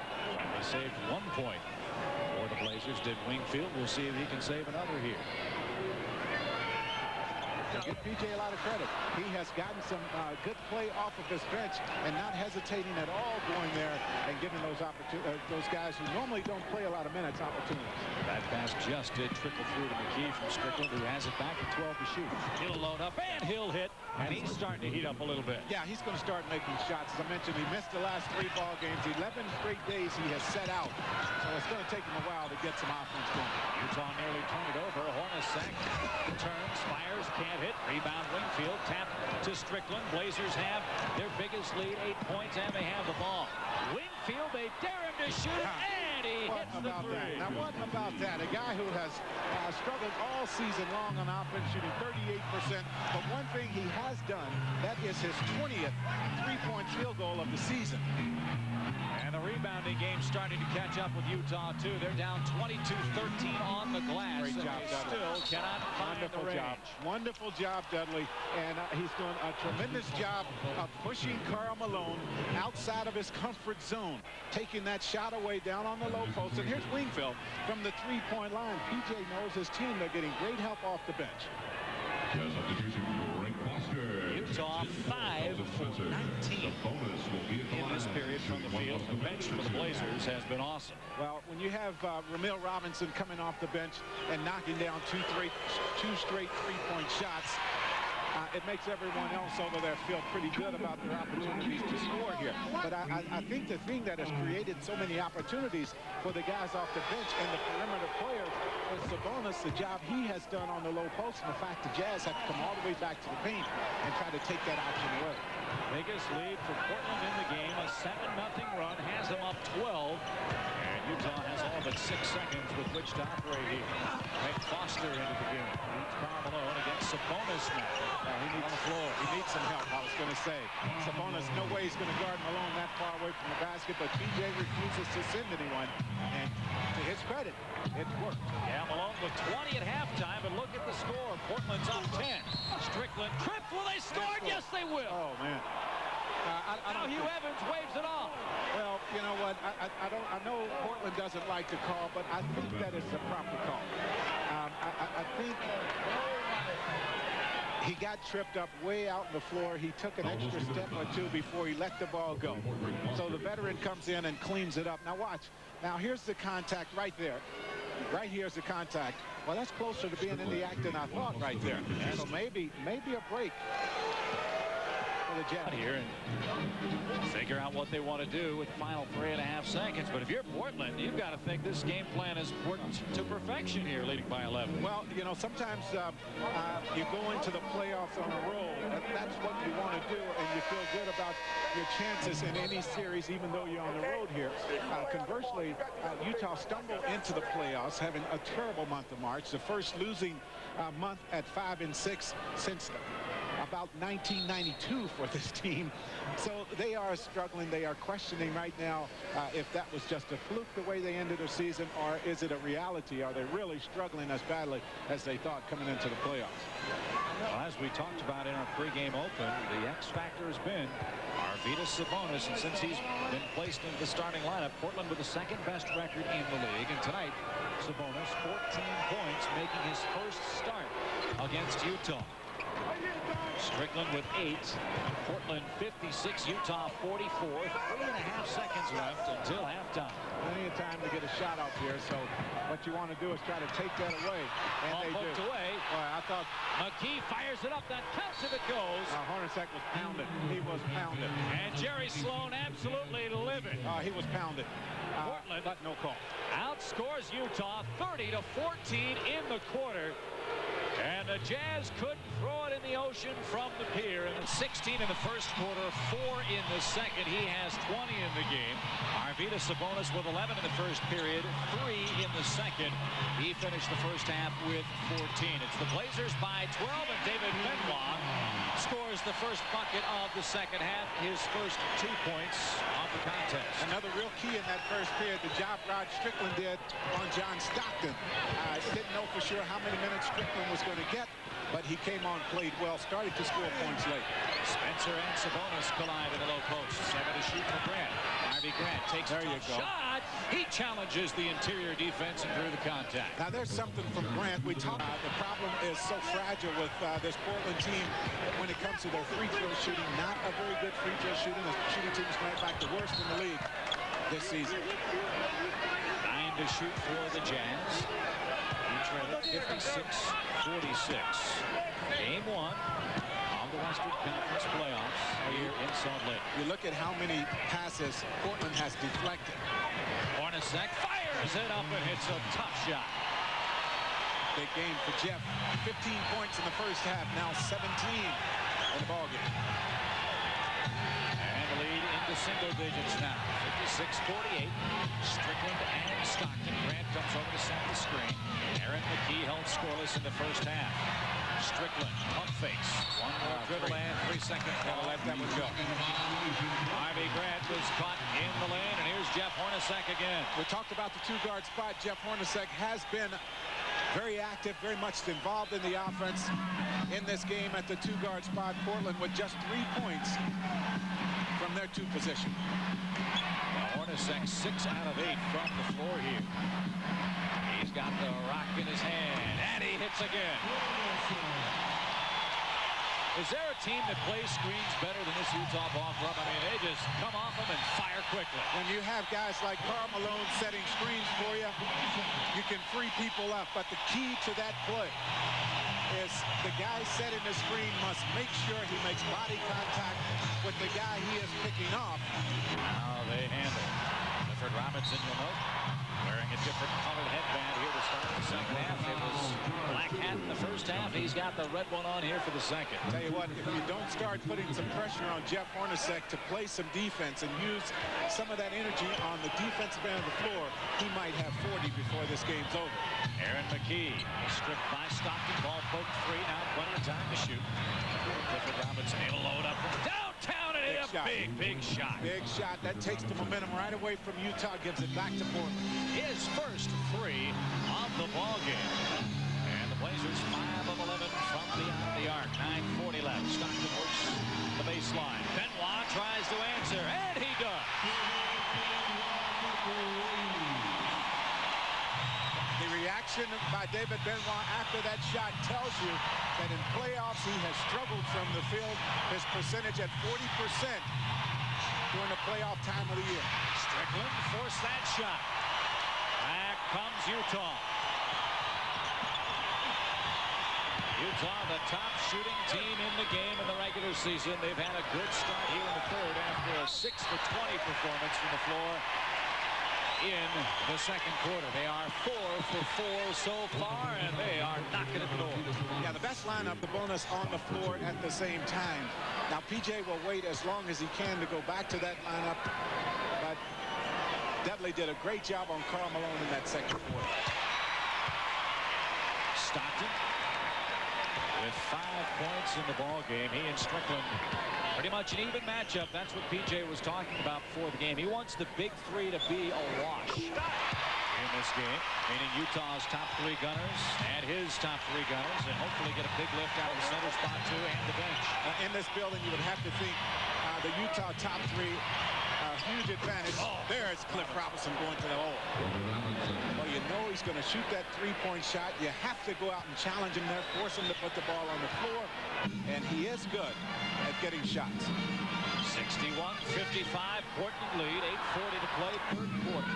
They saved 1 point for the Blazers. Did Wingfield? We'll see if he can save another here. Give PJ a lot of credit. He has gotten some good play off of his bench and not hesitating at all going there and giving those guys who normally don't play a lot of minutes opportunities. That pass just did trickle through to McKee from Strickland, who has it back at 12 to shoot. He'll load up and he'll hit, and he's starting to heat up a little bit. Yeah, he's going to start making shots. As I mentioned, he missed the last 3 ball games. 11 straight days he has set out. So it's going to take him a while to get some offense going. Utah nearly turned it over. Hornacek turns, fires, can't hit. Rebound Wingfield, tapped to Strickland. Blazers have their biggest lead, 8 points, and they have the ball. Wingfield, they dare him to shoot it, and he hits the 3. Now, what about that? A guy who has struggled all season long on offense, shooting 38%. But one thing he has done, that is his 20th 3-point field goal of the season. And the rebounding game starting to catch up with Utah, too. They're down 22-13 on the glass. Great job, and they still cannot find the range. Wonderful job, Dudley. And he's doing a tremendous job of pushing Karl Malone outside of his comfort zone, taking that shot away down on the low post. And here's Wingfield from the 3-point line. PJ knows his team. They're getting great help off the bench. Utah 5 for 19 in this period from the field. The bench for the Blazers has been awesome. Well, when you have Ramil Robinson coming off the bench and knocking down two straight 3-point shots, it makes everyone else over there feel pretty good about their opportunities to score here. But I think the thing that has created so many opportunities for the guys off the bench and the perimeter players is Sabonis, the job he has done on the low post, and the fact the Jazz have to come all the way back to the paint and try to take that option away. Biggest lead for Portland in the game, a 7-0 run, has them up 12. And Utah has all but 6 seconds with which to operate here. Greg Foster into the game. Karl Malone against Sabonis now. He needs on the floor. He needs some help, I was going to say. Sabonis, no way he's going to guard Malone that far away from the basket, but PJ refuses to send anyone. And to his credit, it worked. Yeah, Malone with 20 at halftime, but look at the score. Portland's up 10. Strickland tripped. Will they score? Yes, they will. Oh, man. Now Hugh Evans waves it off. Well, you know what? I know Portland doesn't like the call, but I think that is the proper call. I think he got tripped up way out on the floor. He took an extra step or two before he let the ball go. So the veteran comes in and cleans it up. Now watch. Now here's the contact right there. Right here's the contact. Well, that's closer to being in the act than I thought right there. So maybe a break for the Jazz here and figure out what they want to do with the final 3.5 seconds. But if you're Portland, you've got to think this game plan is worked to perfection here, leading by 11. Well, you know, sometimes you go into the playoffs on a roll. That's what you want to do, and you feel good about your chances in any series, even though you're on the road here. Conversely, Utah stumbled into the playoffs, having a terrible month of March, the first losing month at 5-6 since about 1992 for this team. So they are struggling. They are questioning right now if that was just a fluke the way they ended their season, or is it a reality? Are they really struggling as badly as they thought coming into the playoffs? Well, as we talked about in our pregame open, the X factor has been Arvydas Sabonis, and since he's been placed into the starting lineup, Portland with the second best record in the league. And tonight, Sabonis 14 points, making his first start against Utah. Strickland with 8. Portland 56, Utah 44. 3.5 seconds left until halftime. Plenty of time to get a shot off here, so what you want to do is try to take that away. And All they poked do. away. Boy, I thought McKee fires it up. That counts if it goes. Hornacek was pounded. He was pounded. And Jerry Sloan absolutely livid. He was pounded. Portland, but no call. Outscores Utah 30-14 in the quarter. And the Jazz couldn't throw it in the ocean from the pier. And 16 in the first quarter, 4 in the second. He has 20 in the game. Arvydas Sabonis with 11 in the first period, 3 in the second. He finished the first half with 14. It's the Blazers by 12, and David Benoit scores the first bucket of the second half, his first 2 points of the contest. Another real key in that first period, the job Rod Strickland did on John Stockton. Didn't know for sure how many minutes Strickland was going to get, but he came on, played well, started to score points late. Spencer and Sabonis collide in the low post. 7 to shoot for Grant. Ivy Grant takes a tough shot. He challenges the interior defense and drew the contact. Now there's something from Grant. We talked the problem is so fragile with this Portland team when it comes to their free throw shooting. Not a very good free throw shooting. The shooting team is matter of fact the worst in the league this season. 9 to shoot for the Jazz. He trailed 56-46. Game 1 of the Western Conference playoffs here in Salt Lake. You look at how many passes Portland has deflected. Hornacek fires it up and hits a tough shot. Big game for Jeff. 15 points in the first half, now 17 in the ballgame. And the lead into single digits now. 56-48. Strickland and Stockton. Grant comes over to set the screen. Aaron McKee held scoreless in the first half. Strickland, pump fakes. One more dribble and 3 seconds. Gotta let that one go. Ivy Grant was caught in the lane, and here's Jeff Hornacek again. We talked about the two-guard spot. Jeff Hornacek has been very active, very much involved in the offense in this game at the two-guard spot. Portland with just 3 points from their 2 position. Hornacek 6 out of 8 from the floor here. He's got the rock in his hand, and he hits again. Is there a team that plays screens better than this Utah ball club? I mean, they just come off them and fire quickly. When you have guys like Karl Malone setting screens for you, you can free people up. But the key to that play is the guy setting the screen must make sure he makes body contact with the guy he is picking off. Now they handle Clifford Robinson, you'll note, wearing a different colored headband here to start the second half. It was black hat in the first half. He's got the red one on here for the second. Tell you what, if you don't start putting some pressure on Jeff Hornacek to play some defense and use some of that energy on the defensive end of the floor, he might have 40 before this game's over. Aaron McKee stripped by Stockton. Ball poked free. Now plenty of time to shoot. Clifford Robinson, he'll load up from downtown and hit a big shot. Big shot. That takes the momentum right away from Utah, gives it back to Portland. His first 3 of the ball game. And the Blazers 5 of 11 from beyond the arc. 9:40 left. Stockton works the baseline. Benoit tries to answer, and he does. The reaction by David Benoit after that shot tells you that in playoffs he has struggled from the field. His percentage at 40% during the playoff time of the year. Strickland forced that shot. Back comes Utah. Utah, the top shooting team in the game in the regular season. They've had a good start here in the third after a 6 for 20 performance from the floor in the second quarter. They are 4 for 4 so far, and they are knocking at the door. Yeah, the best lineup, the bonus on the floor at the same time. Now, PJ will wait as long as he can to go back to that lineup, but Dudley did a great job on Karl Malone in that second quarter. Stockton with 5 points in the ball game. He and Strickland pretty much an even matchup. That's what PJ was talking about before the game. He wants the big three to be a wash in this game, meaning Utah's top 3 gunners and his top 3 gunners, and hopefully get a big lift out of the center spot too and the bench. In this building, you would have to think the Utah top 3, huge advantage. There's Cliff Robinson going to the hole. Well, you know he's going to shoot that 3-point shot. You have to go out and challenge him there, force him to put the ball on the floor, and he is good at getting shots. 61-55, Portland lead, 8:40 to play, third quarter.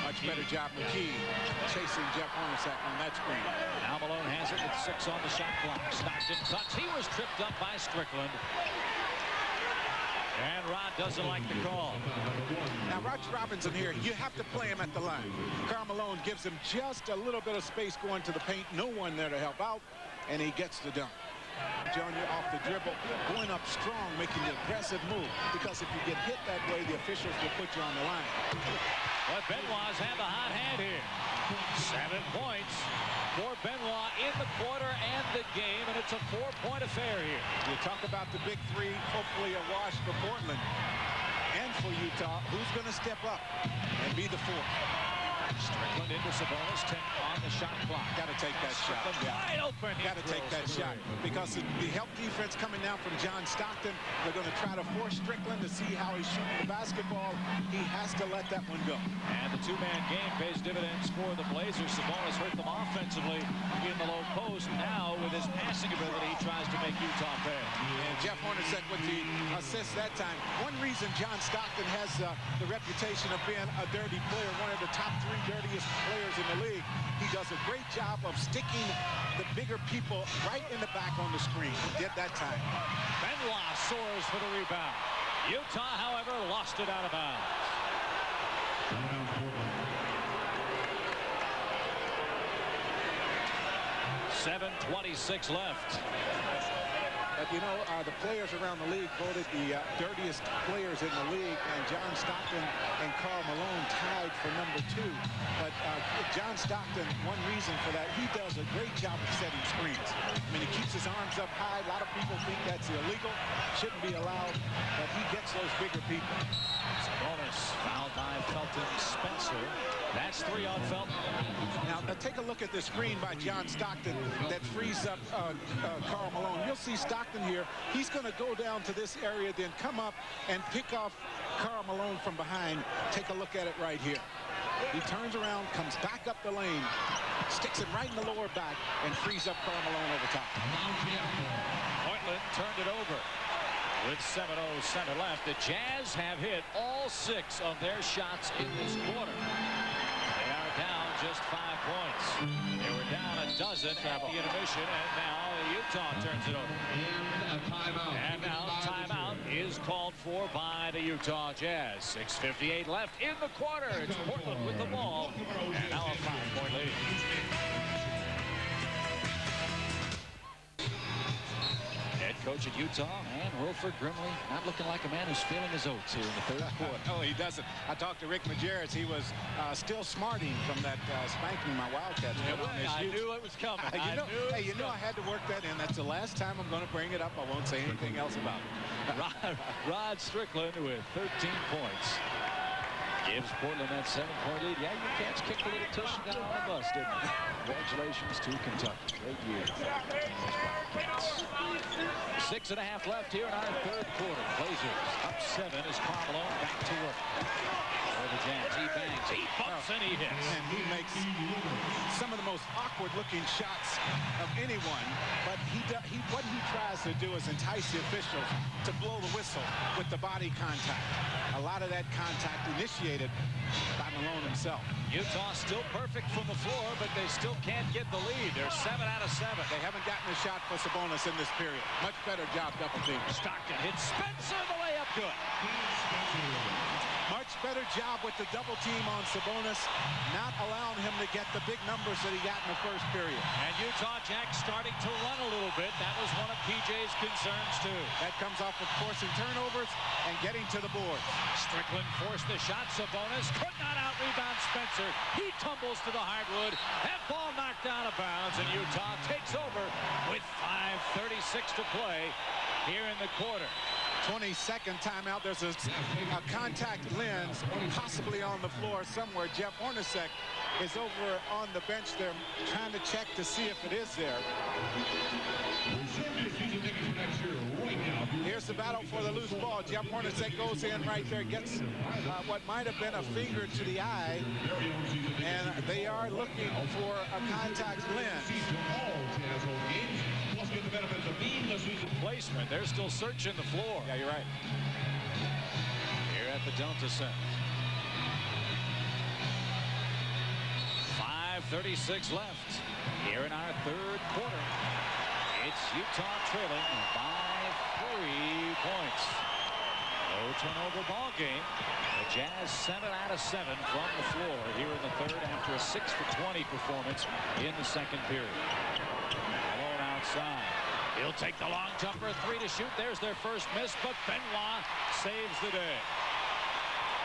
Much better job, McKee, chasing Jeff Hornacek on that screen. Now Malone has it with 6 on the shot clock. Stockton cuts. He was tripped up by Strickland. And Rod doesn't like the call. Now, Roger Robinson here, you have to play him at the line. Karl Malone gives him just a little bit of space going to the paint. No one there to help out, and he gets the dunk. Junior off the dribble, going up strong, making the aggressive move. Because if you get hit that way, the officials will put you on the line. But Benoit's had the hot hand here. 7 points for Benoit in the quarter and the game, and it's a 4-point affair here. You talk about the big 3, hopefully a wash for Portland. And for Utah, who's going to step up and be the 4th? Strickland into Sabonis, 10 on the shot clock. Got to take that shot. Wide open. Got to take that shot because the help defense coming down from John Stockton. They're going to try to force Strickland to see how he's shooting the basketball. He has to let that one go. And the 2-man game pays dividends for the Blazers. Sabonis hurt them offensively in the low post. Now, with his passing ability, he tries to make Utah pay. And Jeff Hornacek with the assist that time. One reason John Stockton has the reputation of being a dirty player, one of the top 3 dirtiest players in the league. He does a great job of sticking the bigger people right in the back on the screen. He did that time. Benoit soars for the rebound. Utah, however, lost it out of bounds. 7:26 left. But, you know, the players around the league voted the dirtiest players in the league, and John Stockton and Karl Malone tied for number 2. But John Stockton, one reason for that, he does a great job of setting screens. I mean, he keeps his arms up high. A lot of people think that's illegal, shouldn't be allowed, but he gets those bigger people. Sabonis fouled by Felton Spencer. That's 3 on Felton. Now, take a look at the screen by John Stockton that frees up Karl Malone. You'll see Stockton here. He's going to go down to this area, then come up and pick off Karl Malone from behind. Take a look at it right here. He turns around, comes back up the lane, sticks it right in the lower back, and frees up Karl Malone over top. Portland turned it over with 7:07 left. The Jazz have hit all 6 of their shots in this quarter. They are down just 5 points. They were down a dozen at the intermission, and now Utah turns it over. And now timeout is called for by the Utah Jazz. 6:58 left in the quarter. It's Portland with the ball, and now a 5-point lead. Head coach at Utah, and Wilford Grimley not looking like a man who's feeling his oats here in the third quarter. No, he doesn't. I talked to Rick Majerus. He was still smarting from that spanking my Wildcats. I knew it was coming. You know I had to work that in. That's the last time I'm going to bring it up. I won't say anything else about it. Rod Strickland with 13 points. Gives Portland that 7-point lead. Yeah, your Cats kicked a little tush and got on the bus, didn't they? Congratulations to Kentucky. Great year. 6.5 left here in our third quarter. Blazers up 7 as Karl Malone back to work. For the Jazz, he bangs, he bumps, and he hits. And he makes some of the most awkward-looking shots of anyone. But what he tries to do is entice the officials to blow the whistle with the body contact. A lot of that contact initiated by Malone himself. Utah still perfect from the floor, but they still can't get the lead. They're 7 out of 7. They haven't gotten a shot for Sabonis in this period. Much better job double team. Stockton hits Spencer, the layup good. Much better job with the double team on Sabonis, not allowing him to get the big numbers that he got in the first period. And Utah Jack starting to run a little bit. That was one of PJ's concerns too. That comes off of forcing turnovers and getting to the board. Strickland forced the shot. Sabonis could not out-rebound Spencer. He tumbles to the hardwood. That ball knocked down out of bounds, and Utah takes over with 5:36 to play here in the quarter. 22nd timeout. There's a contact lens possibly on the floor somewhere. Jeff Hornacek is over on the bench there trying to check to see if it is there. Here's the battle for the loose ball. Jeff Hornacek goes in right there, gets what might have been a finger to the eye, and they are looking for a contact lens. Placement. They're still searching the floor. Yeah, you're right. Here at the Delta Center. 5:36 left here in our third quarter. It's Utah trailing by 3 points. No turnover ball game. The Jazz 7 out of 7 from the floor here in the third after a 6-for-20 performance in the second period. Alone outside. He'll take the long jumper, 3 to shoot. There's their first miss, but Benoit saves the day.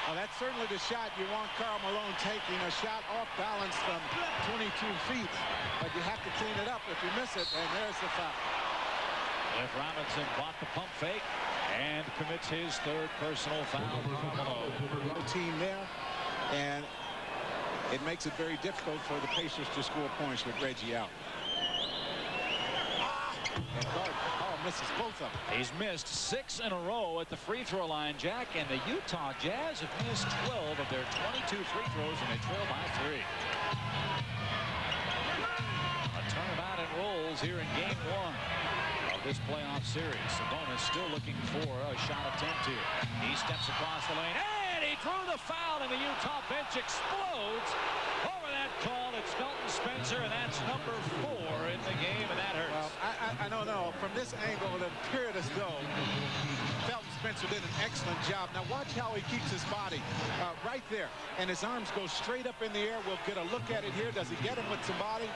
Well, that's certainly the shot you want Karl Malone taking, a shot off balance from 22 feet. But you have to clean it up if you miss it, and there's the foul. Cliff Robinson bought the pump fake and commits his third personal foul. The team there, and it makes it very difficult for the Pacers to score points with Reggie out. And Karl misses both of them. He's missed 6 in a row at the free throw line, Jack, and the Utah Jazz have missed 12 of their 22 free throws, and they trail by 3. A turnabout and rolls here in game 1 of this playoff series. Sabonis still looking for a shot attempt here. He steps across the lane, and he drew the foul, and the Utah bench explodes over that call. It's Felton Spencer, and that's number 4 in the game, and that hurts. Well, I don't know. From this angle, it appeared as though Felton Spencer did an excellent job. Now watch how he keeps his body right there, and his arms go straight up in the air. We'll get a look at it here. Does he get him with somebody?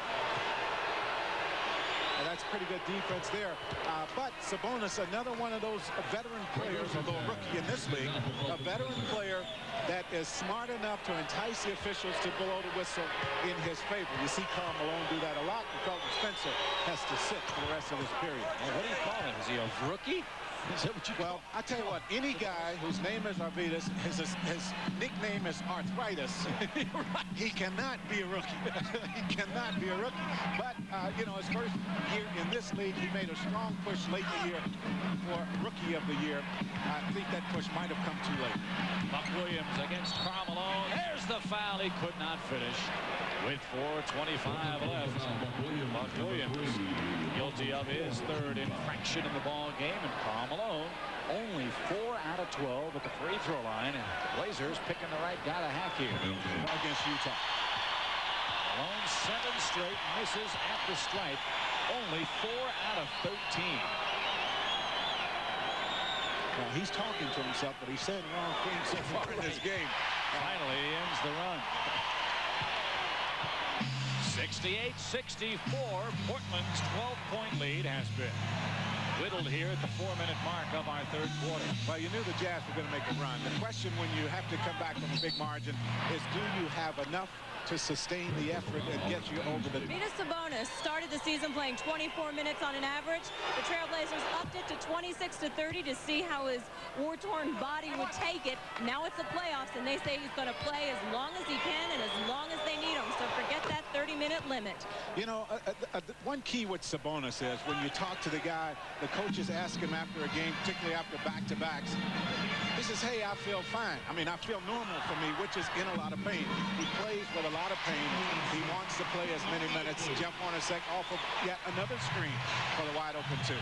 Well, that's pretty good defense there. But Sabonis, another one of those veteran players, although a rookie in this league, a veteran player that is smart enough to entice the officials to blow the whistle in his favor. You see Karl Malone do that a lot, and Felton Spencer has to sit for the rest of this period. Well, what do you call him? Is he a rookie? Is that what you Well, I tell you what, any guy whose name is Arvidas, his nickname is Arthritis, he cannot be a rookie. He cannot be a rookie. But, you know, his first year in this league, he made a strong push late in the year for Rookie of the Year. I think that push might have come too late. Buck Williams against Karl Malone. There's the foul. He could not finish with 4:25 left. Buck Williams guilty of his third infraction in the ball game, and Karl Malone only 4 out of 12 at the free throw line, and the Blazers picking the right guy to hack here Against Utah. Malone 7 straight misses at the stripe, only 4 out of 13. Well, he's talking to himself, but he's saying wrong things so far in this game. Finally, he ends the run. 68-64, Portland's 12-point lead has been whittled here at the 4-minute mark of our third quarter. Well, you knew the Jazz were going to make a run. The question when you have to come back from a big margin is, do you have enough to sustain the effort and get you over the... Arvidas Sabonis started the season playing 24 minutes on an average. The Trailblazers upped it to 26-30 to see how his war-torn body would take it. Now it's the playoffs, and they say he's going to play as long as he can and as long as they need him. So forget that 30-minute limit. You know, one key with Sabonis is when you talk to the guy, the coaches ask him after a game, particularly after back-to-backs, he says, hey, I feel fine. I mean, I feel normal for me, which is in a lot of pain. He plays with a lot of pain. He wants to play as many minutes. Jeff Hornacek off of yet another screen for the wide-open 2.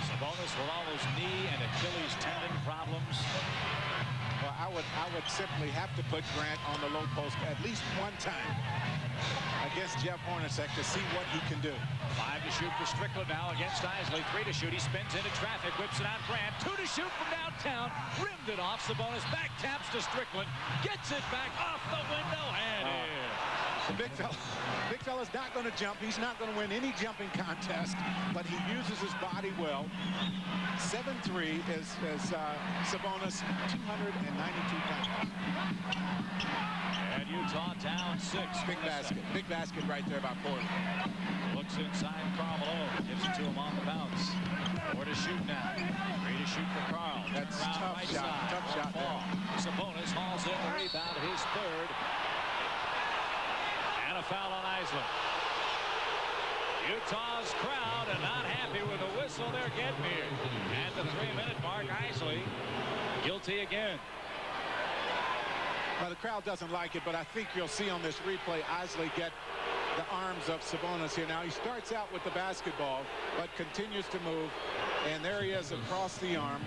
Sabonis with all those knee and Achilles tendon problems. Well, I would simply have to put Grant on the low post at least one time against Jeff Hornacek to see what he can do. 5 to shoot for Strickland now against Isley. 3 to shoot. He spins into traffic, whips it on Grant. 2 to shoot from downtown. Rimmed it off. Sabonis back taps to Strickland. Gets it back off the window and in. The big fella big fella's not going to jump. He's not going to win any jumping contest, but he uses his body well. 7'3" is Sabonis, 292 pounds. And Utah down 6. Big basket right there by Portland. Looks inside Karl Malone, gives it to him on the bounce. 4 to shoot now. 3 to shoot for Karl. That's a tough right shot. Side. Tough shot there. Sabonis hauls in the rebound, his third. And a foul on Isley. Utah's crowd are not happy with the whistle they're getting here. At the 3-minute mark, Isley guilty again. Well, the crowd doesn't like it, but I think you'll see on this replay Isley get the arms of Sabonis here. Now he starts out with the basketball, but continues to move, and there he is across the arm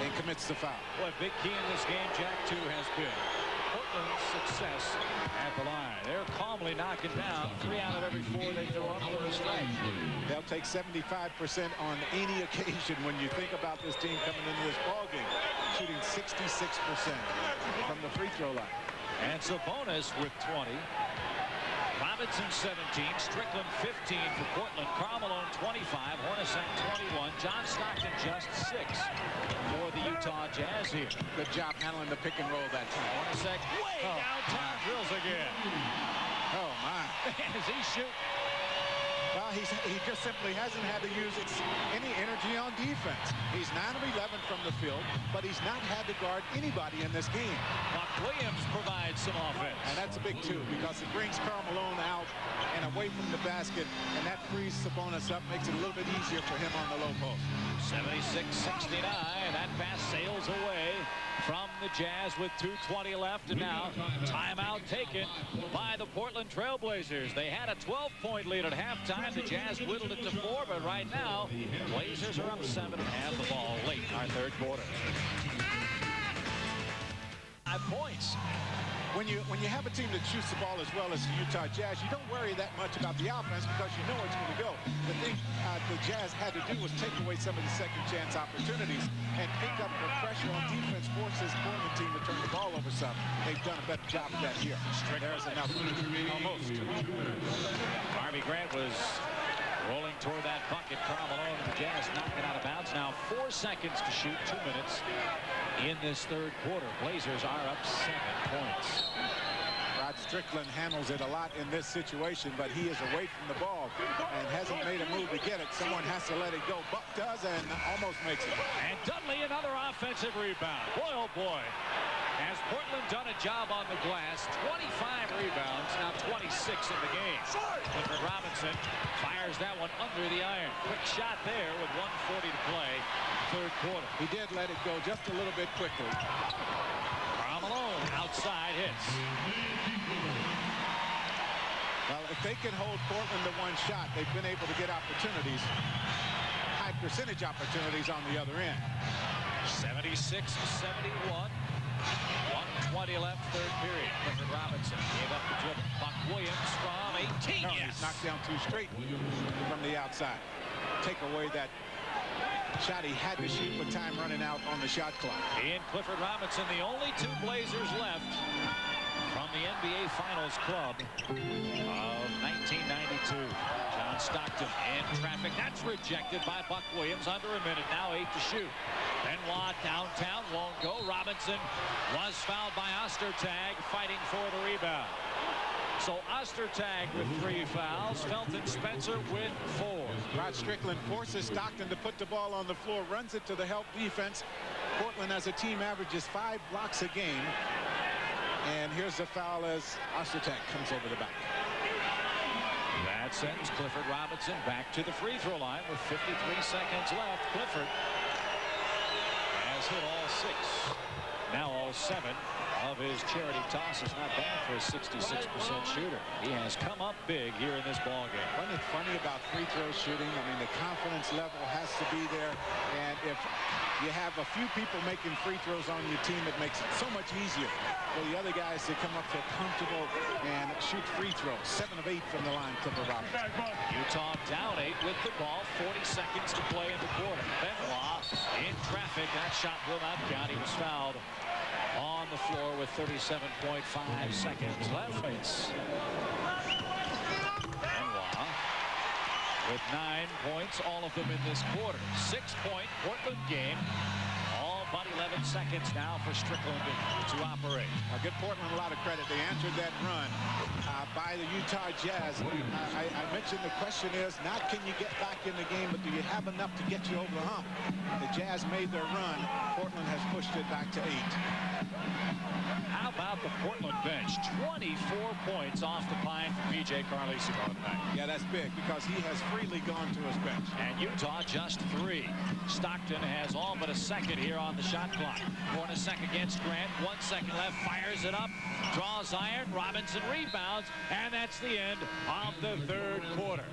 and commits the foul. Well, big key in this game, Jack, too, has been Portland's success at the line. They're calmly knocking down 3 out of every 4 they throw up for the strike. They'll take 75% on any occasion when you think about this team coming into this ball game, shooting 66% from the free throw line. And Sabonis with 20. Robinson 17, Strickland 15 for Portland, Karl Malone 25, Hornacek 21, John Stockton just 6 for the Utah Jazz here. Good job handling the pick and roll that time. Hornacek way downtown, drills again. Oh my. As he shoots. Well, he just simply hasn't had to use any energy on defense. He's 9 of 11 from the field, but he's not had to guard anybody in this game. Buck Williams provides some offense. And that's a big 2 because it brings Karl Malone out and away from the basket, and that frees Sabonis up, makes it a little bit easier for him on the low post. 76-69, and that pass sails away from the Jazz with 2:20 left, and now timeout taken by the Portland Trailblazers. They had a 12-point lead at halftime. The Jazz whittled it to 4, but right now, Blazers are up 7 and have the ball late in our third quarter. 5 points. When you have a team that shoots the ball as well as the Utah Jazz, you don't worry that much about the offense because you know it's going to go. The thing the Jazz had to do was take away some of the second chance opportunities and pick up the pressure on defense, forces the Portland team to turn the ball over some. They've done a better job of that here. There's enough. Almost. Harvey Grant was rolling toward that bucket. Karl Malone and the Jazz knock it out of bounds. Now 4 seconds to shoot, 2 minutes in this third quarter. Blazers are up 7 points. Rod Strickland handles it a lot in this situation, but he is away from the ball and hasn't made a move to get it. Someone has to let it go. Buck does and almost makes it. And Dudley, another offensive rebound. Boy, oh boy. Has Portland done a job on the glass? 25 rebounds, now 26 in the game. Clifford Robinson fires that one under the iron. Quick shot there with 1:40 to play, third quarter. He did let it go just a little bit quickly. Karl Malone outside hits. Well, if they can hold Portland to 1 shot, they've been able to get opportunities, high percentage opportunities on the other end. 76-71. 1:20 left, third period. Clifford Robinson gave up the dribble. Buck Williams from 18. No, yes. he's knocked down 2 straight from the outside. Take away that shot he had to shoot with time running out on the shot clock. And Clifford Robinson, the only 2 Blazers left from the NBA Finals club of 1992. John Stockton in traffic. That's rejected by Buck Williams. Under a minute now, 8 to shoot. Benoit downtown, won't go. Robinson was fouled by Ostertag, fighting for the rebound. So Ostertag with 3 fouls. Felton Spencer with 4. Rod Strickland forces Stockton to put the ball on the floor, runs it to the help defense. Portland as a team averages 5 blocks a game. And here's the foul as Ostertag comes over the back. That sends Clifford Robinson back to the free throw line with 53 seconds left. Clifford has hit all 6. Now all 7 of his charity tosses. Not bad for a 66% shooter. He has come up big here in this ball game. Wasn't it funny about free throw shooting? I mean, the confidence level has to be there. And if you have a few people making free throws on your team, it makes it so much easier for the other guys to come up, feel comfortable, and shoot free throws. 7 of 8 from the line, Clifford Robinson. Utah down 8 with the ball. 40 seconds to play in the quarter. Benoit in traffic. That shot will not count. He was fouled on the floor with 37.5 seconds left. with 9 points, all of them in this quarter. 6-point Portland game. All but 11 seconds now for Strickland to operate. Give Portland a lot of credit. They answered that run by the Utah Jazz. I mentioned the question is not can you get back in the game, but do you have enough to get you over the hump? The Jazz made their run. Portland has pushed it back to 8. How about the Portland bench? 24 points off the pine for P.J. Carlesimo tonight. Yeah, that's big because he has freely gone to his bench. And Utah just 3. Stockton has all but a second here on the shot clock. Hornacek against Grant. 1 second left. Fires it up. Draws iron. Robinson rebounds. And that's the end of the third quarter.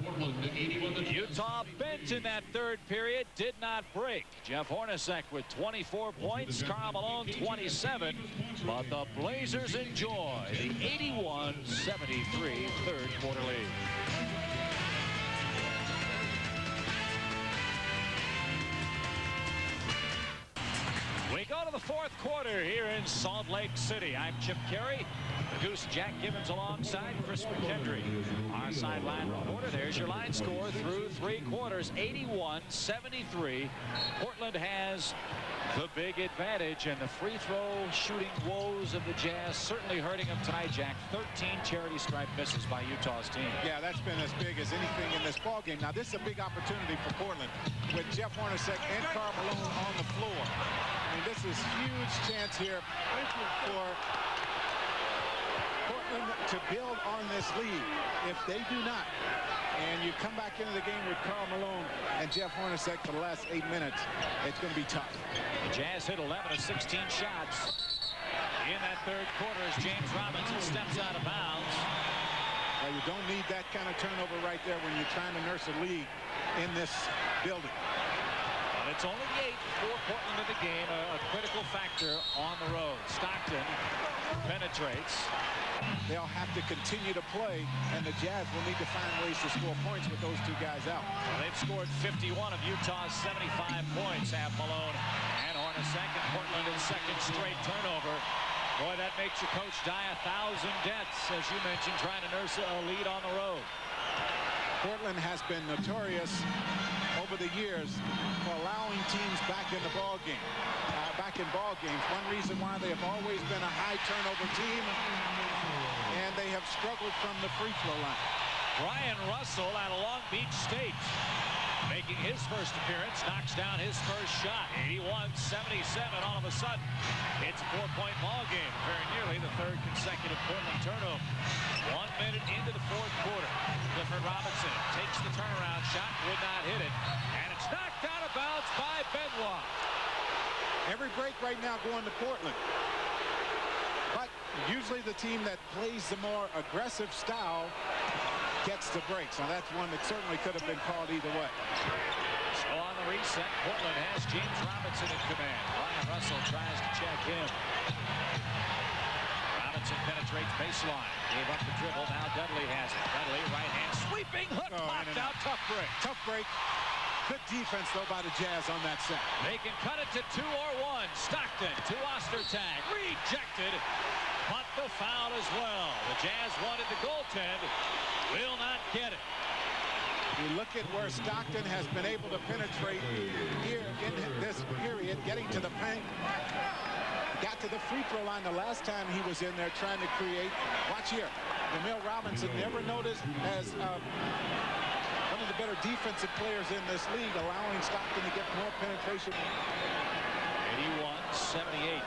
Utah bent in that third period. Did not break. Jeff Hornacek with 24 points. Karl Malone 27. But the Blazers enjoy the 81-73 third quarter lead. We go to the fourth quarter here in Salt Lake City. I'm Chip Carey. The Goose Jack Gibbons alongside Chris McKendry. Our sideline reporter. There's your line score through 3 quarters. 81-73. Portland has the big advantage, and the free throw shooting woes of the Jazz certainly hurting them tonight, Jack. 13 charity stripe misses by Utah's team. Yeah, that's been as big as anything in this ball game. Now, this is a big opportunity for Portland with Jeff Hornacek and Karl Malone on the floor. I mean, this is huge chance here for Portland to build on this lead. If they do not, and you come back into the game with Karl Malone and Jeff Hornacek for the last 8 minutes, it's going to be tough. The Jazz hit 11 of 16 shots in that third quarter as James Robinson steps out of bounds. Well, you don't need that kind of turnover right there when you're trying to nurse a lead in this building. But it's only the 8th for Portland in the game, a critical factor on the road. Stockton penetrates. They'll have to continue to play, and the Jazz will need to find ways to score points with those 2 guys out. Well, they've scored 51 of Utah's 75 points, have Malone and Hornacek, and Portland in second straight turnover. Boy, that makes your coach die 1,000 deaths, as you mentioned, trying to nurse a lead on the road. Portland has been notorious over the years for allowing teams back in the ball game, back in ball games. One reason why they have always been a high turnover team, and they have struggled from the free throw line. Brian Russell out of Long Beach State, making his first appearance, knocks down his first shot. 81-77. All of a sudden, it's a 4-point ball game. Very nearly the 3rd consecutive Portland turnover. 1 minute into the fourth quarter. Clifford Robinson takes the turnaround shot, would not hit it, and it's knocked out of bounds by Benoit. Every break right now going to Portland. But usually the team that plays the more aggressive style gets the breaks. Now that's one that certainly could have been called either way. So on the reset, Portland has James Robinson in command. Brian Russell tries to check him. Robinson penetrates baseline. Gave up the dribble. Now Dudley has it. Dudley, right hand sweeping hook, popped out. Tough break. Tough break. Good defense, though, by the Jazz on that set. They can cut it to 2 or 1. Stockton to Ostertag. Rejected, but the foul as well. The Jazz wanted the goaltend. Will not get it. You look at where Stockton has been able to penetrate here in this period, getting to the paint. Got to the free throw line the last time he was in there trying to create. Watch here. Emil Robinson, never noticed as one of the better defensive players in this league, allowing Stockton to get more penetration. 81-78.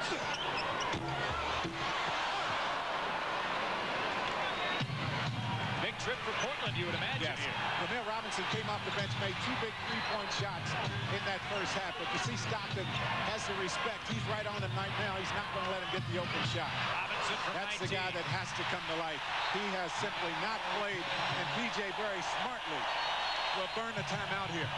Big trip for Portland, you would imagine. Yes. Here. Emil Robinson came off the bench, made 2 big 3-point shots in that first half. But you see Stockton has the respect. He's right on him right now. He's not going to let him get the open shot. Robinson from That's 19. the guy that has to come to life. He has simply not played, and P.J. very smartly will burn the timeout here.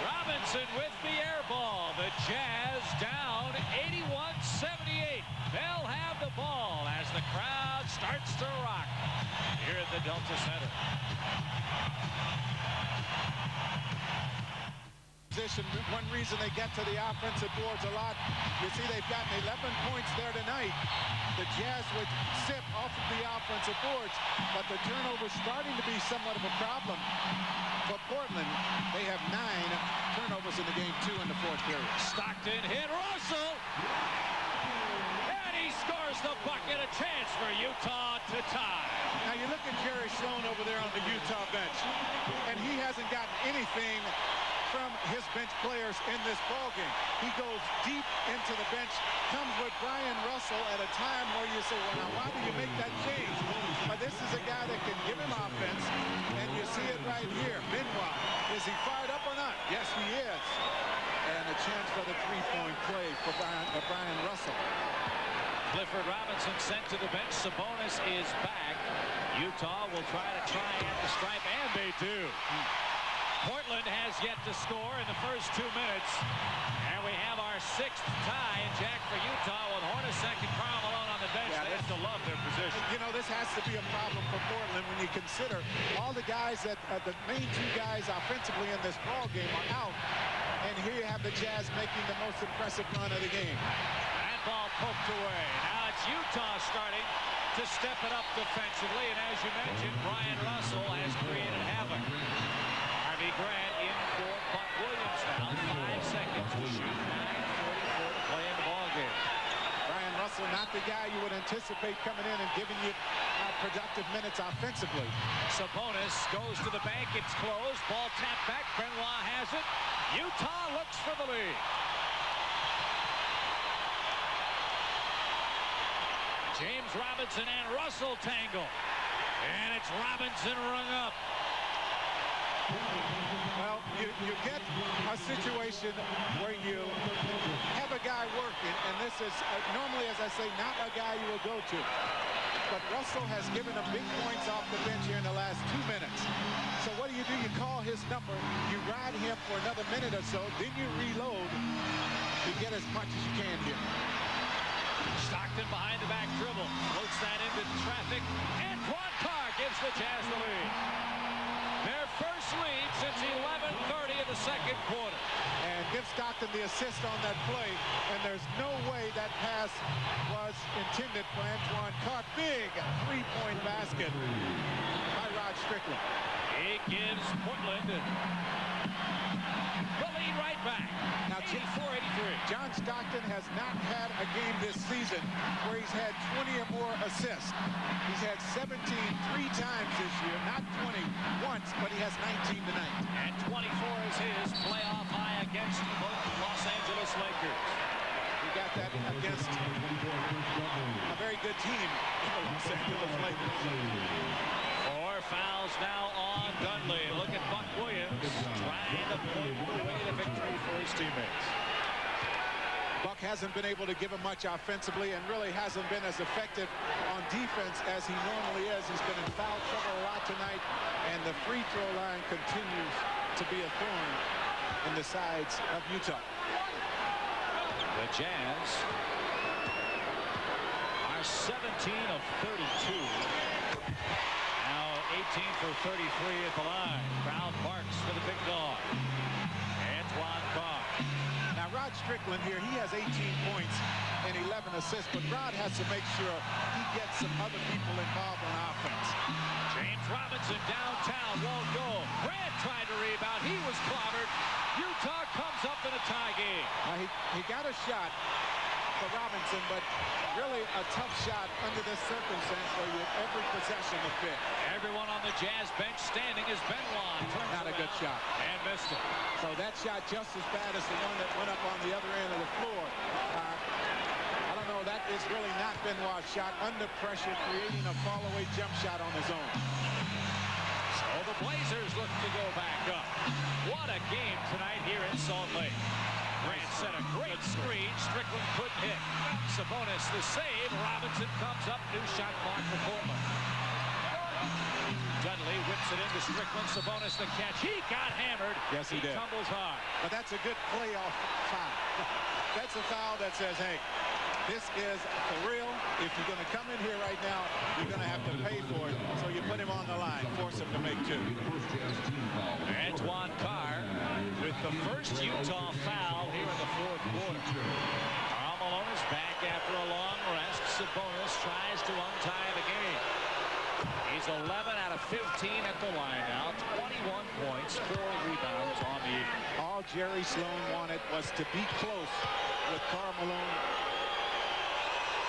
Robinson with the air ball. The Jazz down 81-78. They'll have the ball as the crowd starts to rock here at the Delta Center. position. One reason they get to the offensive boards a lot, you see they've gotten 11 points there tonight. The Jazz would sip off of the offensive boards, but the turnover's starting to be somewhat of a problem for Portland. They have 9 turnovers in the game, 2 in the fourth period. Stockton hit Russell. And he scores the bucket. A chance for Utah to tie. Now you look at Jerry Sloan over there on the Utah bench, and he hasn't gotten anything from his bench players in this ballgame. He goes deep into the bench, comes with Brian Russell at a time where you say, well, now why do you make that change? But this is a guy that can give him offense, and you see it right here. Benoit, is he fired up or not? Yes, he is. And a chance for the three-point play for Brian Russell. Clifford Robinson sent to the bench. Sabonis is back. Utah will try at the stripe, and they do. Portland has yet to score in the first 2 minutes. And we have our 6th tie in Jack for Utah with Hornacek and Karl Malone on the bench. They have to love their position. You know, this has to be a problem for Portland when you consider all the guys that the main 2 guys offensively in this ball game are out. And here you have the Jazz making the most impressive run of the game. That ball poked away. Now it's Utah starting to step it up defensively. And as you mentioned, Brian Russell has created havoc. Harvey Grant in for Buck Williams now. 5 seconds to shoot. 9:44 to play in the ballgame. Brian Russell, not the guy you would anticipate coming in and giving you productive minutes offensively. Sabonis goes to the bank. It's closed. Ball tapped back. Benoit has it. Utah looks for the lead. James Robinson and Russell tangle. And it's Robinson rung up. Well, you get a situation where you have a guy working, and this is normally, as I say, not a guy you will go to. But Russell has given him big points off the bench here in the last 2 minutes. So what do? You call his number, you ride him for another minute or so, then you reload to get as much as you can here. Stockton behind the back dribble. Floats that into traffic. Antoine Carr gives the Jazz the lead. Their first lead since 11:30 of the second quarter. And give Stockton the assist on that play. And there's no way that pass was intended for Antoine Carr. Big 3-point basket by Rod Strickland. He gives Portland the lead right back. Now 84-83. John Stockton has not had a game this season where he's had 20 or more assists. He's had 17 3 times this year, not 20 once, but he has 19 tonight. And 24 is his playoff high against the Los Angeles Lakers. He got that against a very good team in the Los Angeles Lakers. 4 fouls now on Dudley. Look at Buck Williams trying to put away the victory for his teammates. Buck hasn't been able to give him much offensively and really hasn't been as effective on defense as he normally is. He's been in foul trouble a lot tonight, and the free throw line continues to be a thorn in the sides of Utah. The Jazz are 17 of 32. Now 18 for 33 at the line. Crowd barks for the big dog. Antoine Carr. Now Rod Strickland here, he has 18 points and 11 assists, but Rod has to make sure he gets some other people involved on offense. James Robinson downtown, won't go. Grant tried to rebound. He was clobbered. Utah comes up in a tie game. He got a shot for Robinson, but really a tough shot under this circumstance where you have every possession to fit. Everyone on the Jazz bench standing as Benoit turns Not a good shot. and missed it. So that shot just as bad as the one that went up on the other end of the floor. I don't know, that is really not Benoit's shot. Under pressure, creating a fall-away jump shot on his own. So the Blazers look to go back up. What a game tonight here in Salt Lake. Grant set a great screen. Strickland couldn't hit. Sabonis the save. Robinson comes up. New shot clock for Portland. Dudley whips it into Strickland. Sabonis the catch. He got hammered. Yes, he did. Tumbles hard. But that's a good playoff foul. That's a foul that says, hey, this is for real. If you're going to come in here right now, you're going to have to pay for it. So you put him on the line, force him to make 2. Antoine Carr with the first Utah foul here in the fourth quarter. Karl Malone is back after a long rest. Sabonis tries to untie the game. He's 11 out of 15 at the line now. 21 points, 4 rebounds on the year. All Jerry Sloan wanted was to be close with Karl Malone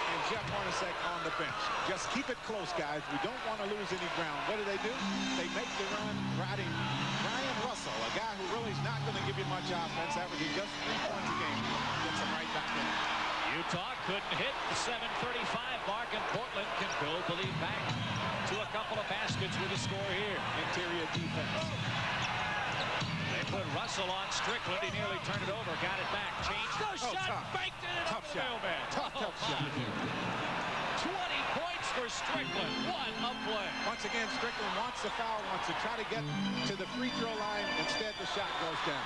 and Jeff Hornacek on the bench. Just keep it close, guys. We don't want to lose any ground. What do? They make the run riding Brian Russell, a guy who really is not going to give you much offense, averaging just 3 points a game. Gets him right back in. Utah couldn't hit the 7:35 mark, and Portland can build the lead back to a couple of baskets with a score here. Interior defense. They put Russell on Strickland. He nearly turned it over, got it back, changed the shot, tough. banked it in Tough over the shot. mailman. Tough shot. 20 points for Strickland. What a play. Once again, Strickland wants the foul, wants to try to get to the free throw line. Instead, the shot goes down.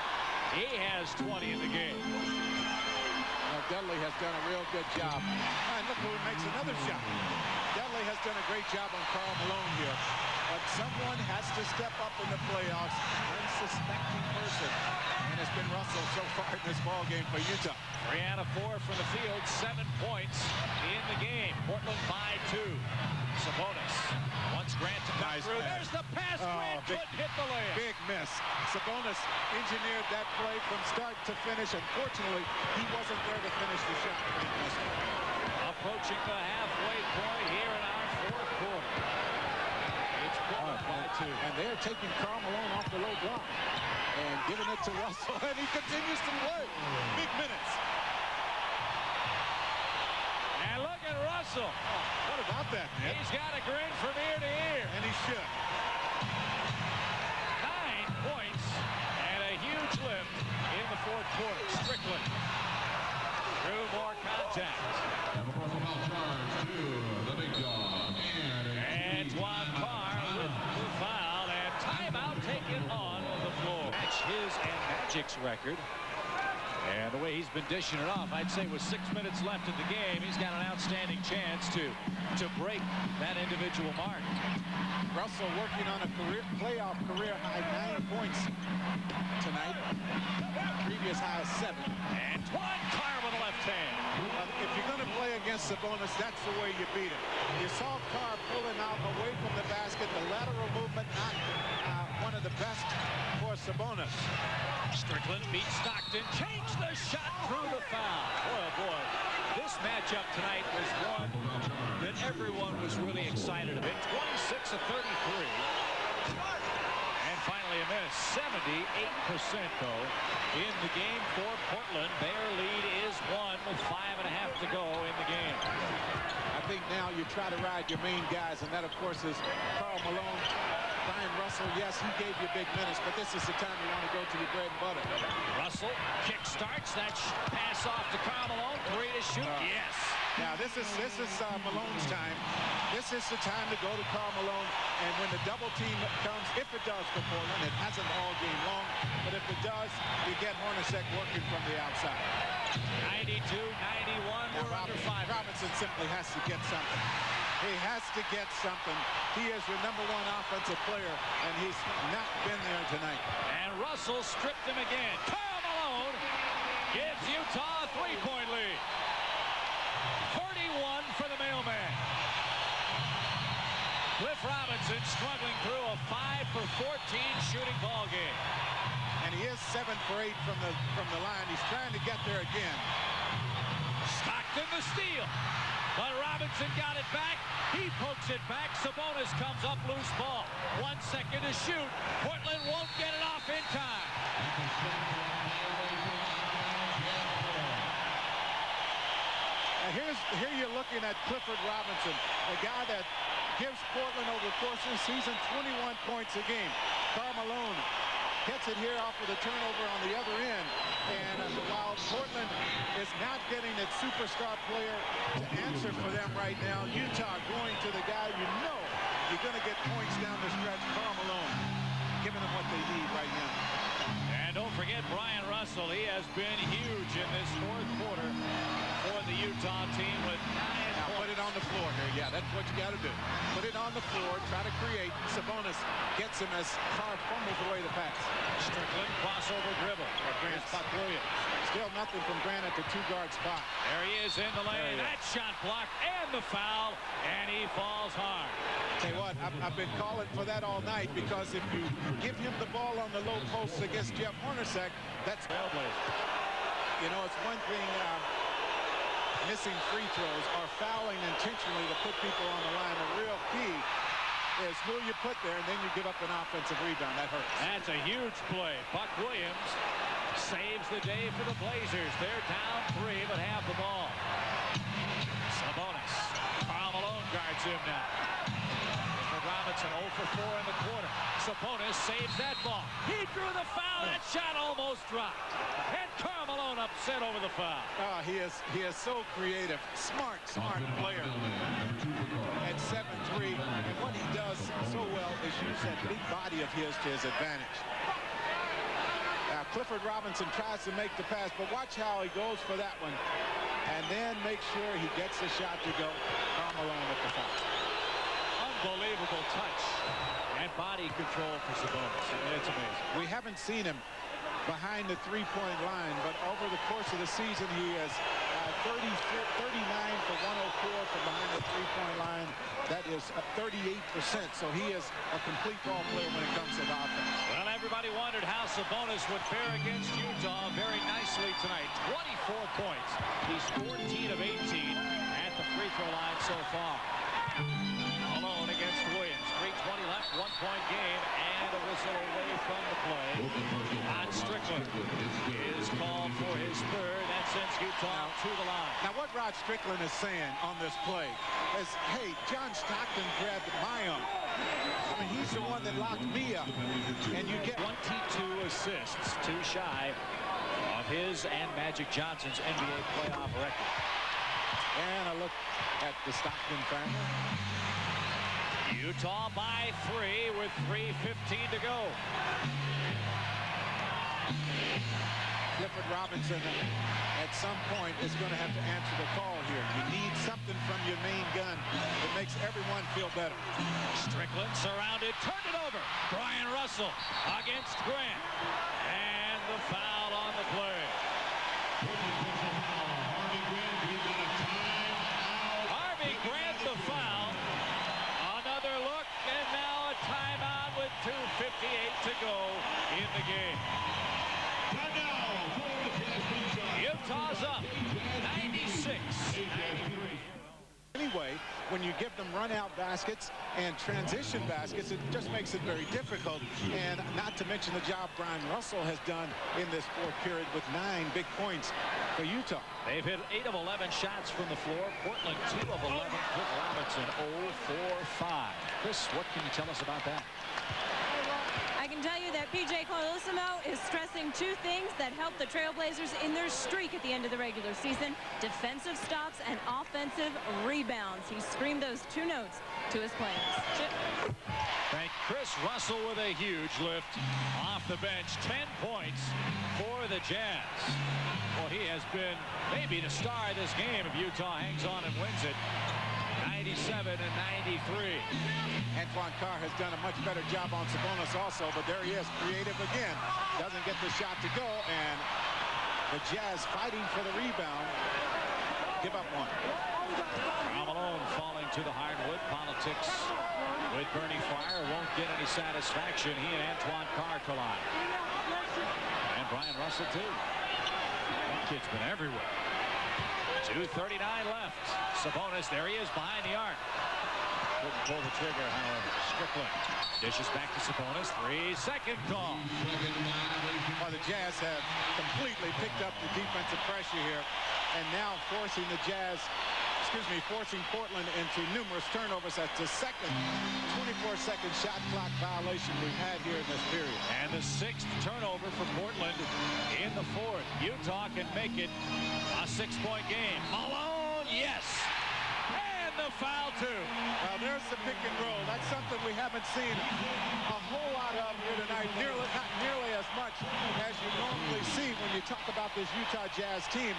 He has 20 in the game. Dudley has done a real good job. And look who makes another shot. Dudley has done a great job on Karl Malone here. But someone has to step up in the playoffs. Unsuspecting person. And it's been Russell so far in this ball game for Utah. 3 out of 4 from the field, 7 points in the game. Portland by 2. Sabonis wants Grant to come Nice through. pass. There's the pass. Grant couldn't hit the layup. Big miss. Sabonis engineered that play from start to finish. Unfortunately, he wasn't there to finish the shot. Approaching the halfway point here in our fourth quarter. It's Portland by 2. And they're taking Karl Malone off the low block and giving it to Russell, and he continues to play. Big minutes. And look at Russell. What about that, man? He's got a grin from ear to ear. And he should. 9 points and a huge lift in the fourth quarter. Strickland through more contact. And a personal charge to the big dog. And Antoine Carr with the foul, and timeout taken on the floor. Match his and Magic's record. And the way he's been dishing it off, I'd say with 6 minutes left in the game, he's got an outstanding chance to break that individual mark. Russell working on a playoff career high 9 points tonight. Previous high is 7. Antoine Carr with the left hand. If you're going to play against Sabonis, that's the way you beat him. You saw Carr pulling out away from the basket. The lateral movement, not one of the best for Sabonis. Strickland beats Stockton, changed the shot through the foul. Boy, oh boy, this matchup tonight was one that everyone was really excited about. 26 of 33. And finally a miss. 78% though in the game for Portland. Their lead is 1 with 5.5 to go in the game. I think now you try to ride your main guys, and that, of course, is Karl Malone. Brian Russell, yes, he gave you big minutes, but this is the time you want to go to your bread and butter. Russell kick starts. That pass off to Karl Malone. 3 to shoot. Yes. Now this is Malone's time. This is the time to go to Karl Malone, and when the double team comes, if it does for Portland, it hasn't all game long, but if it does, you get Hornacek working from the outside. 92-91. We're under 5. Robinson simply has to get something. He has to get something. He is your #1 offensive player, and he's not been there tonight. And Russell stripped him again. Karl Malone gives Utah a 3-point lead. 31 for the mailman. Cliff Robinson struggling through a 5 for 14 shooting ball game. And he is 7 for 8 from the line. He's trying to get there again. Stockton the steal. But Robinson got it back. He pokes it back. Sabonis comes up, loose ball. 1 second to shoot. Portland won't get it off in time. Here you're looking at Clifford Robinson, the guy that gives Portland over the course of the season 21 points a game. Karl Malone gets it here off of the turnover on the other end. And while Portland is not getting its superstar player to answer for them right now, Utah going to the guy you know you're going to get points down the stretch, Karl Malone, giving them what they need right now. And don't forget Brian Russell. He has been huge in this fourth quarter for the Utah team with 9 points. it on the floor here. Yeah, that's what you got to do. Put it on the floor, try to create. Sabonis gets him as Carr fumbles away the pass. Strickland crossover dribble. Here's Buck Williams. Still nothing from Grant at the two-guard spot. There he is in the lane. That shot blocked and the foul, and he falls hard. Tell you what, I've been calling for that all night, because if you give him the ball on the low post against Jeff Hornacek, that's trailblazer. You know, it's one thing missing free throws or fouling intentionally to put people on the line. The real key is who you put there, and then you give up an offensive rebound. That hurts. That's a huge play. Buck Williams saves the day for the Blazers. They're down 3, but have the ball. Sabonis. Karl Malone guards him now. Robinson 0 for 4 in the quarter. Sabonis saves that ball. He drew the foul. That shot almost dropped. And Karl Malone upset over the foul. Oh, he is so creative. Smart player. At 7'3", and what he does so well is use that big body of his to his advantage. Now Clifford Robinson tries to make the pass, but watch how he goes for that one, and then make sure he gets the shot to go. Karl Malone with the foul. Unbelievable touch and body control for Sabonis. It's amazing. We haven't seen him behind the three-point line, but over the course of the season, he is 39 for 104 from behind the three-point line. That is 38%, so he is a complete ball player when it comes to the offense. Well, everybody wondered how Sabonis would fare against Utah. Very nicely tonight. 24 points. He's 14 of 18 at the free throw line so far. Alone against Williams. 3:20 left, 1-point game, and a whistle away from the play. Rod Strickland is called for his third. That sends Utah to the line. Now, what Rod Strickland is saying on this play is, hey, John Stockton grabbed my arm. I mean, he's the one that locked me up. And you get 22 assists, 2 shy of his and Magic Johnson's NBA playoff record. And a look at the Stockton family. Utah by 3 with 3:15 to go. Clifford Robinson at some point is going to have to answer the call here. You need something from your main gun that makes everyone feel better. Strickland surrounded, turned it over. Brian Russell against Grant. And the foul on the play. Harvey Grant the foul. Another look, and now a timeout with 2:58 to go in the game. Utah's up 96-93. Anyway, when you give them run-out baskets and transition baskets, it just makes it very difficult. And not to mention the job Brian Russell has done in this fourth period with 9 big points for Utah. They've hit 8 of 11 shots from the floor. Portland 2 of 11. Cliff Robinson 0 for 5. Chris, what can you tell us about that? I can tell you that P.J. Carlosimo is stressing 2 things that helped the Trailblazers in their streak at the end of the regular season: defensive stops and offensive rebounds. He screamed those 2 notes to his players. Thank Chris Russell with a huge lift off the bench. 10 points for the Jazz. Well, he has been maybe the star of this game if Utah hangs on and wins it. 97 and 93. Antoine Carr has done a much better job on Sabonis also, but there he is, creative again. Doesn't get the shot to go, and the Jazz fighting for the rebound. Give up 1. Karl Malone falling to the hardwood. Politics with Bernie Fryer won't get any satisfaction. He and Antoine Carr collide. And Brian Russell, too. That kid's been everywhere. 2:39 left. Sabonis, there he is behind the arc. Couldn't pull the trigger, however. Strickland dishes back to Sabonis. 3-second call. Well, the Jazz have completely picked up the defensive pressure here, and now forcing Portland into numerous turnovers. That's the second 24-second shot clock violation we've had here in this period. And the 6th turnover for Portland in the 4th. Utah can make it a 6-point game. Malone, yes. And the foul, too. Well, there's the pick and roll. That's something we haven't seen a whole lot of here tonight. Not nearly as much as you normally see when you talk about this Utah Jazz team.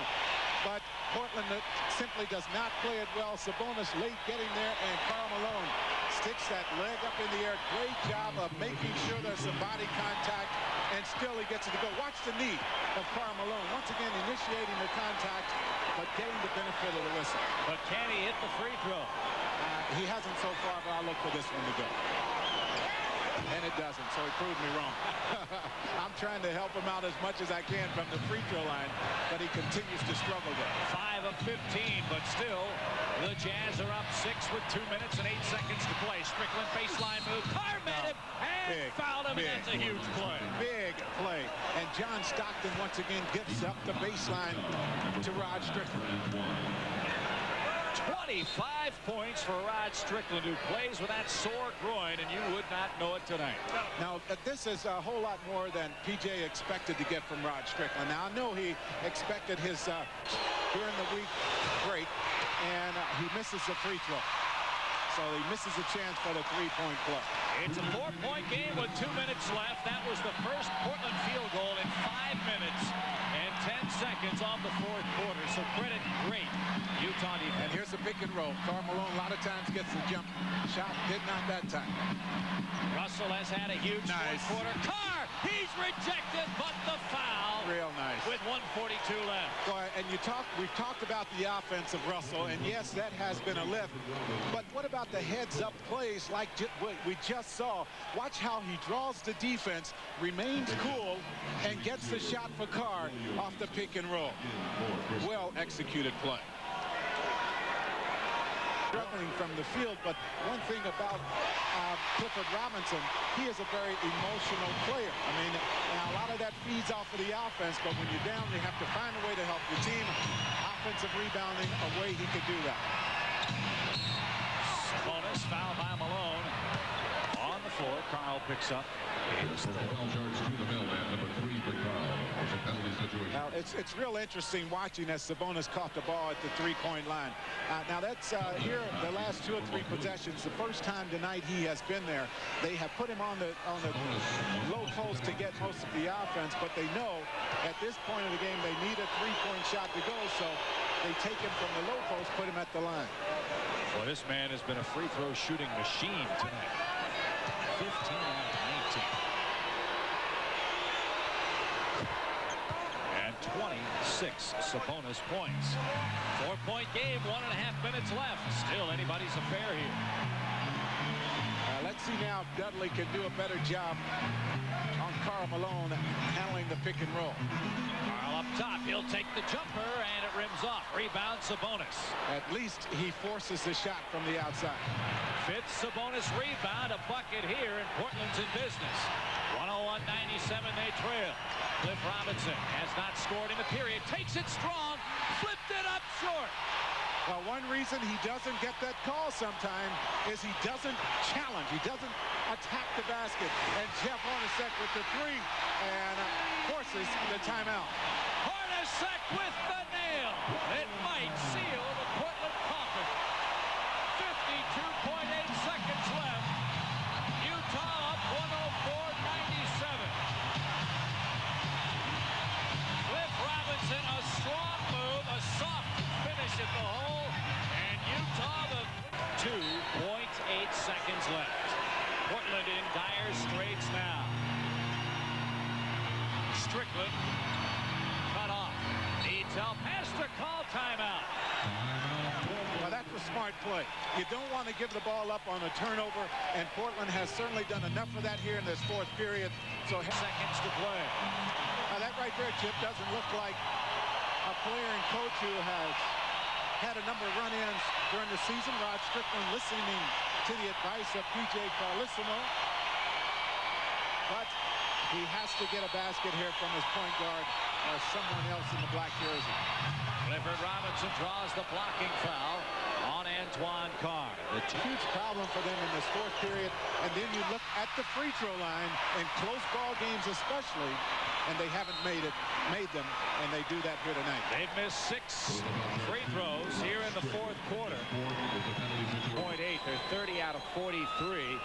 but Portland simply does not play it well. Sabonis late getting there, and Karl Malone sticks that leg up in the air. Great job of making sure there's some body contact, and still he gets it to go. Watch the knee of Karl Malone. Once again, initiating the contact, but getting the benefit of the whistle. But can he hit the free throw? He hasn't so far, but I'll look for this one to go. And it doesn't, so he proved me wrong. I'm trying to help him out as much as I can from the free throw line, but he continues to struggle there. 5 of 15, but still, the Jazz are up 6 with 2 minutes and 8 seconds to play. Strickland baseline move. Carr met him and fouled him, and that's a huge play. Big play. And John Stockton once again gets up the baseline to Rod Strickland. 25 points for Rod Strickland, who plays with that sore groin, and you would not know it tonight. Now, this is a whole lot more than PJ expected to get from Rod Strickland. Now, I know he expected his during the week break, and he misses the free throw. So he misses a chance for the three-point play. It's a 4-point game with 2 minutes left. That was the first Portland field goal in 5 minutes and 10 seconds on the fourth quarter. So credit, great Utah defense. And here's a pick and roll. Karl Malone a lot of times gets the jump shot. Did not that time. Russell has had a huge fourth quarter. Carr, he's rejected, but the foul. Real nice. With 1:42 left. Boy, and we've talked about the offense of Russell, and yes, that has been a lift. But what about the heads-up plays like what we just saw? Watch how he draws the defense, remains cool, and gets the shot for Carr off the pick and roll. Well executed play. Struggling from the field, but one thing about Clifford Robinson, he is a very emotional player. I mean, now a lot of that feeds off of the offense, but when you're down, you have to find a way to help your team. Offensive rebounding, a way he could do that. Bonus foul by Malone on the floor. Carl picks up. Now it's real interesting watching as Sabonis caught the ball at the three-point line. Now that's here the last 2 or 3 possessions. The first time tonight he has been there. They have put him on the low post to get most of the offense, but they know at this point of the game they need a three-point shot to go, so they take him from the low post, put him at the line. Well, this man has been a free throw shooting machine tonight. 15 out of 19. And 26 Sabonis points. 4-point game, 1.5 minutes left. Still anybody's affair here. Let's see now if Dudley can do a better job on Karl Malone handling the pick and roll. Carl up top. He'll take the jumper, and it rims off. Rebound Sabonis. At least he forces the shot from the outside. 5th Sabonis rebound. A bucket here, and Portland's in business. 101-97, they trail. Cliff Robinson has not scored in the period. Takes it strong. Flipped it up short. Well, one reason he doesn't get that call sometime is he doesn't challenge. He doesn't attack the basket. And Jeff Hornacek with the 3 and forces the timeout. Hornacek with the nail. It might seal the Portland coffin. 52.8 seconds left. Utah up 104-97. Cliff Robinson, a strong move, a soft finish at the hole, and Utah the 2.8 seconds left. Portland in dire straits now. Strickland cut off. Needs help. Has to call timeout. Well, that's a smart play. You don't want to give the ball up on a turnover, and Portland has certainly done enough of that here in this fourth period. So Seconds to play. that right there, Chip, doesn't look like a player and coach who has had a number of run-ins during the season. Rod Strickland listening to the advice of P.J. Carlissimo. But he has to get a basket here from his point guard or someone else in the black jersey. Clifford Robinson draws the blocking foul on Antoine Carr. A huge problem for them in this fourth period. And then you look at the free throw line in close ball games especially, and they haven't made them, and they do that here tonight. They've missed 6 free throws here in the fourth quarter. 0.8, they're 30 out of 43.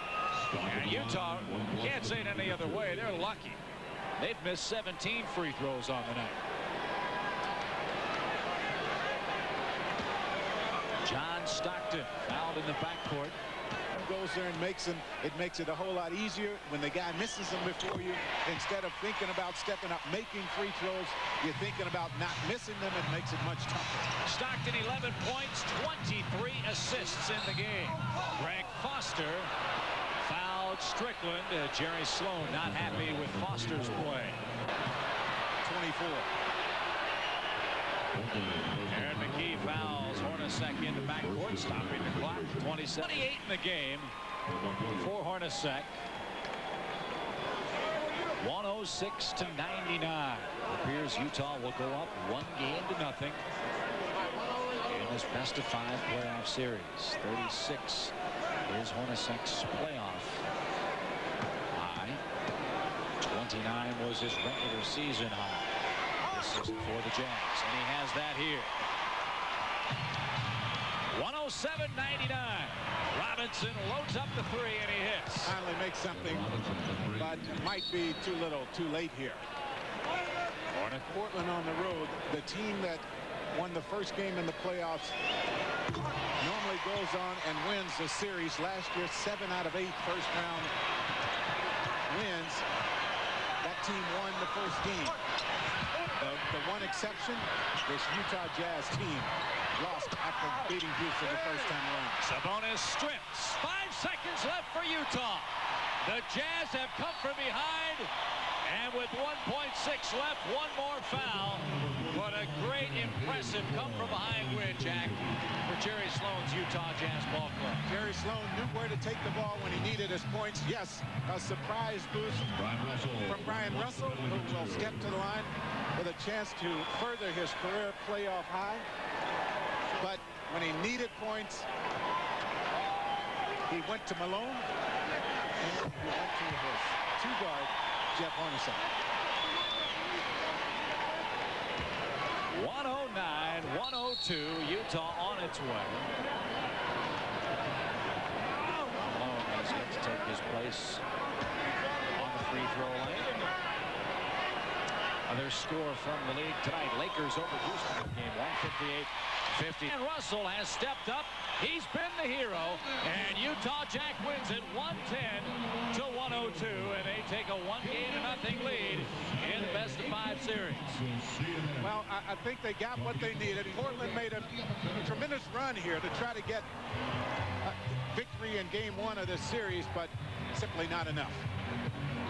And Utah, can't say it any other way, they're lucky. They've missed 17 free throws on the night. John Stockton fouled in the backcourt. Goes there and makes it a whole lot easier when the guy misses them before you. Instead of thinking about stepping up, making free throws, you're thinking about not missing them. It makes it much tougher. Stockton 11 points, 23 assists in the game. Greg Foster fouled Strickland. Jerry Sloan not happy with Foster's play. 24. Aaron McKee fouls Hornacek into backcourt, stopping the clock. 28 in the game for Hornacek. 106-99. Appears Utah will go up 1-0 in this best-of-5 playoff series. 36 is Hornacek's playoff high. 29 was his regular season high. This is for the Jazz, and he has that here. 107-99. Robinson loads up the three, and he hits. Finally makes something, but it might be too little, too late here. Portland on the road, the team that won the first game in the playoffs, normally goes on and wins the series. Last year, 7 out of 8 first-round wins. That team won the first game. The one exception, this Utah Jazz team lost after beating Houston the first time around. Sabonis strips. 5 seconds left for Utah. The Jazz have come from behind, and with 1.6 left, one more foul. What a great, impressive come-from-behind win, Jack, for Jerry Sloan's Utah Jazz ball club. Jerry Sloan knew where to take the ball when he needed his points. Yes, a surprise boost from Brian Russell, who will step to the line with a chance to further his career playoff high. But when he needed points, he went to Malone, and he went to his two-guard, Jeff Hornacek. 109-102, Utah on its way. Malone has yet to take his place on the free throw line. Another score from the league tonight. Lakers over Houston in game 158-50. And Russell has stepped up. He's been the hero. And Utah Jack wins it 110-102. And they take a 1-0 lead in the best-of-5 series. Well, I think they got what they needed. Portland made a tremendous run here to try to get a victory in game 1 of this series, but simply not enough.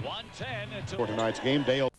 110 for tonight's game. Dale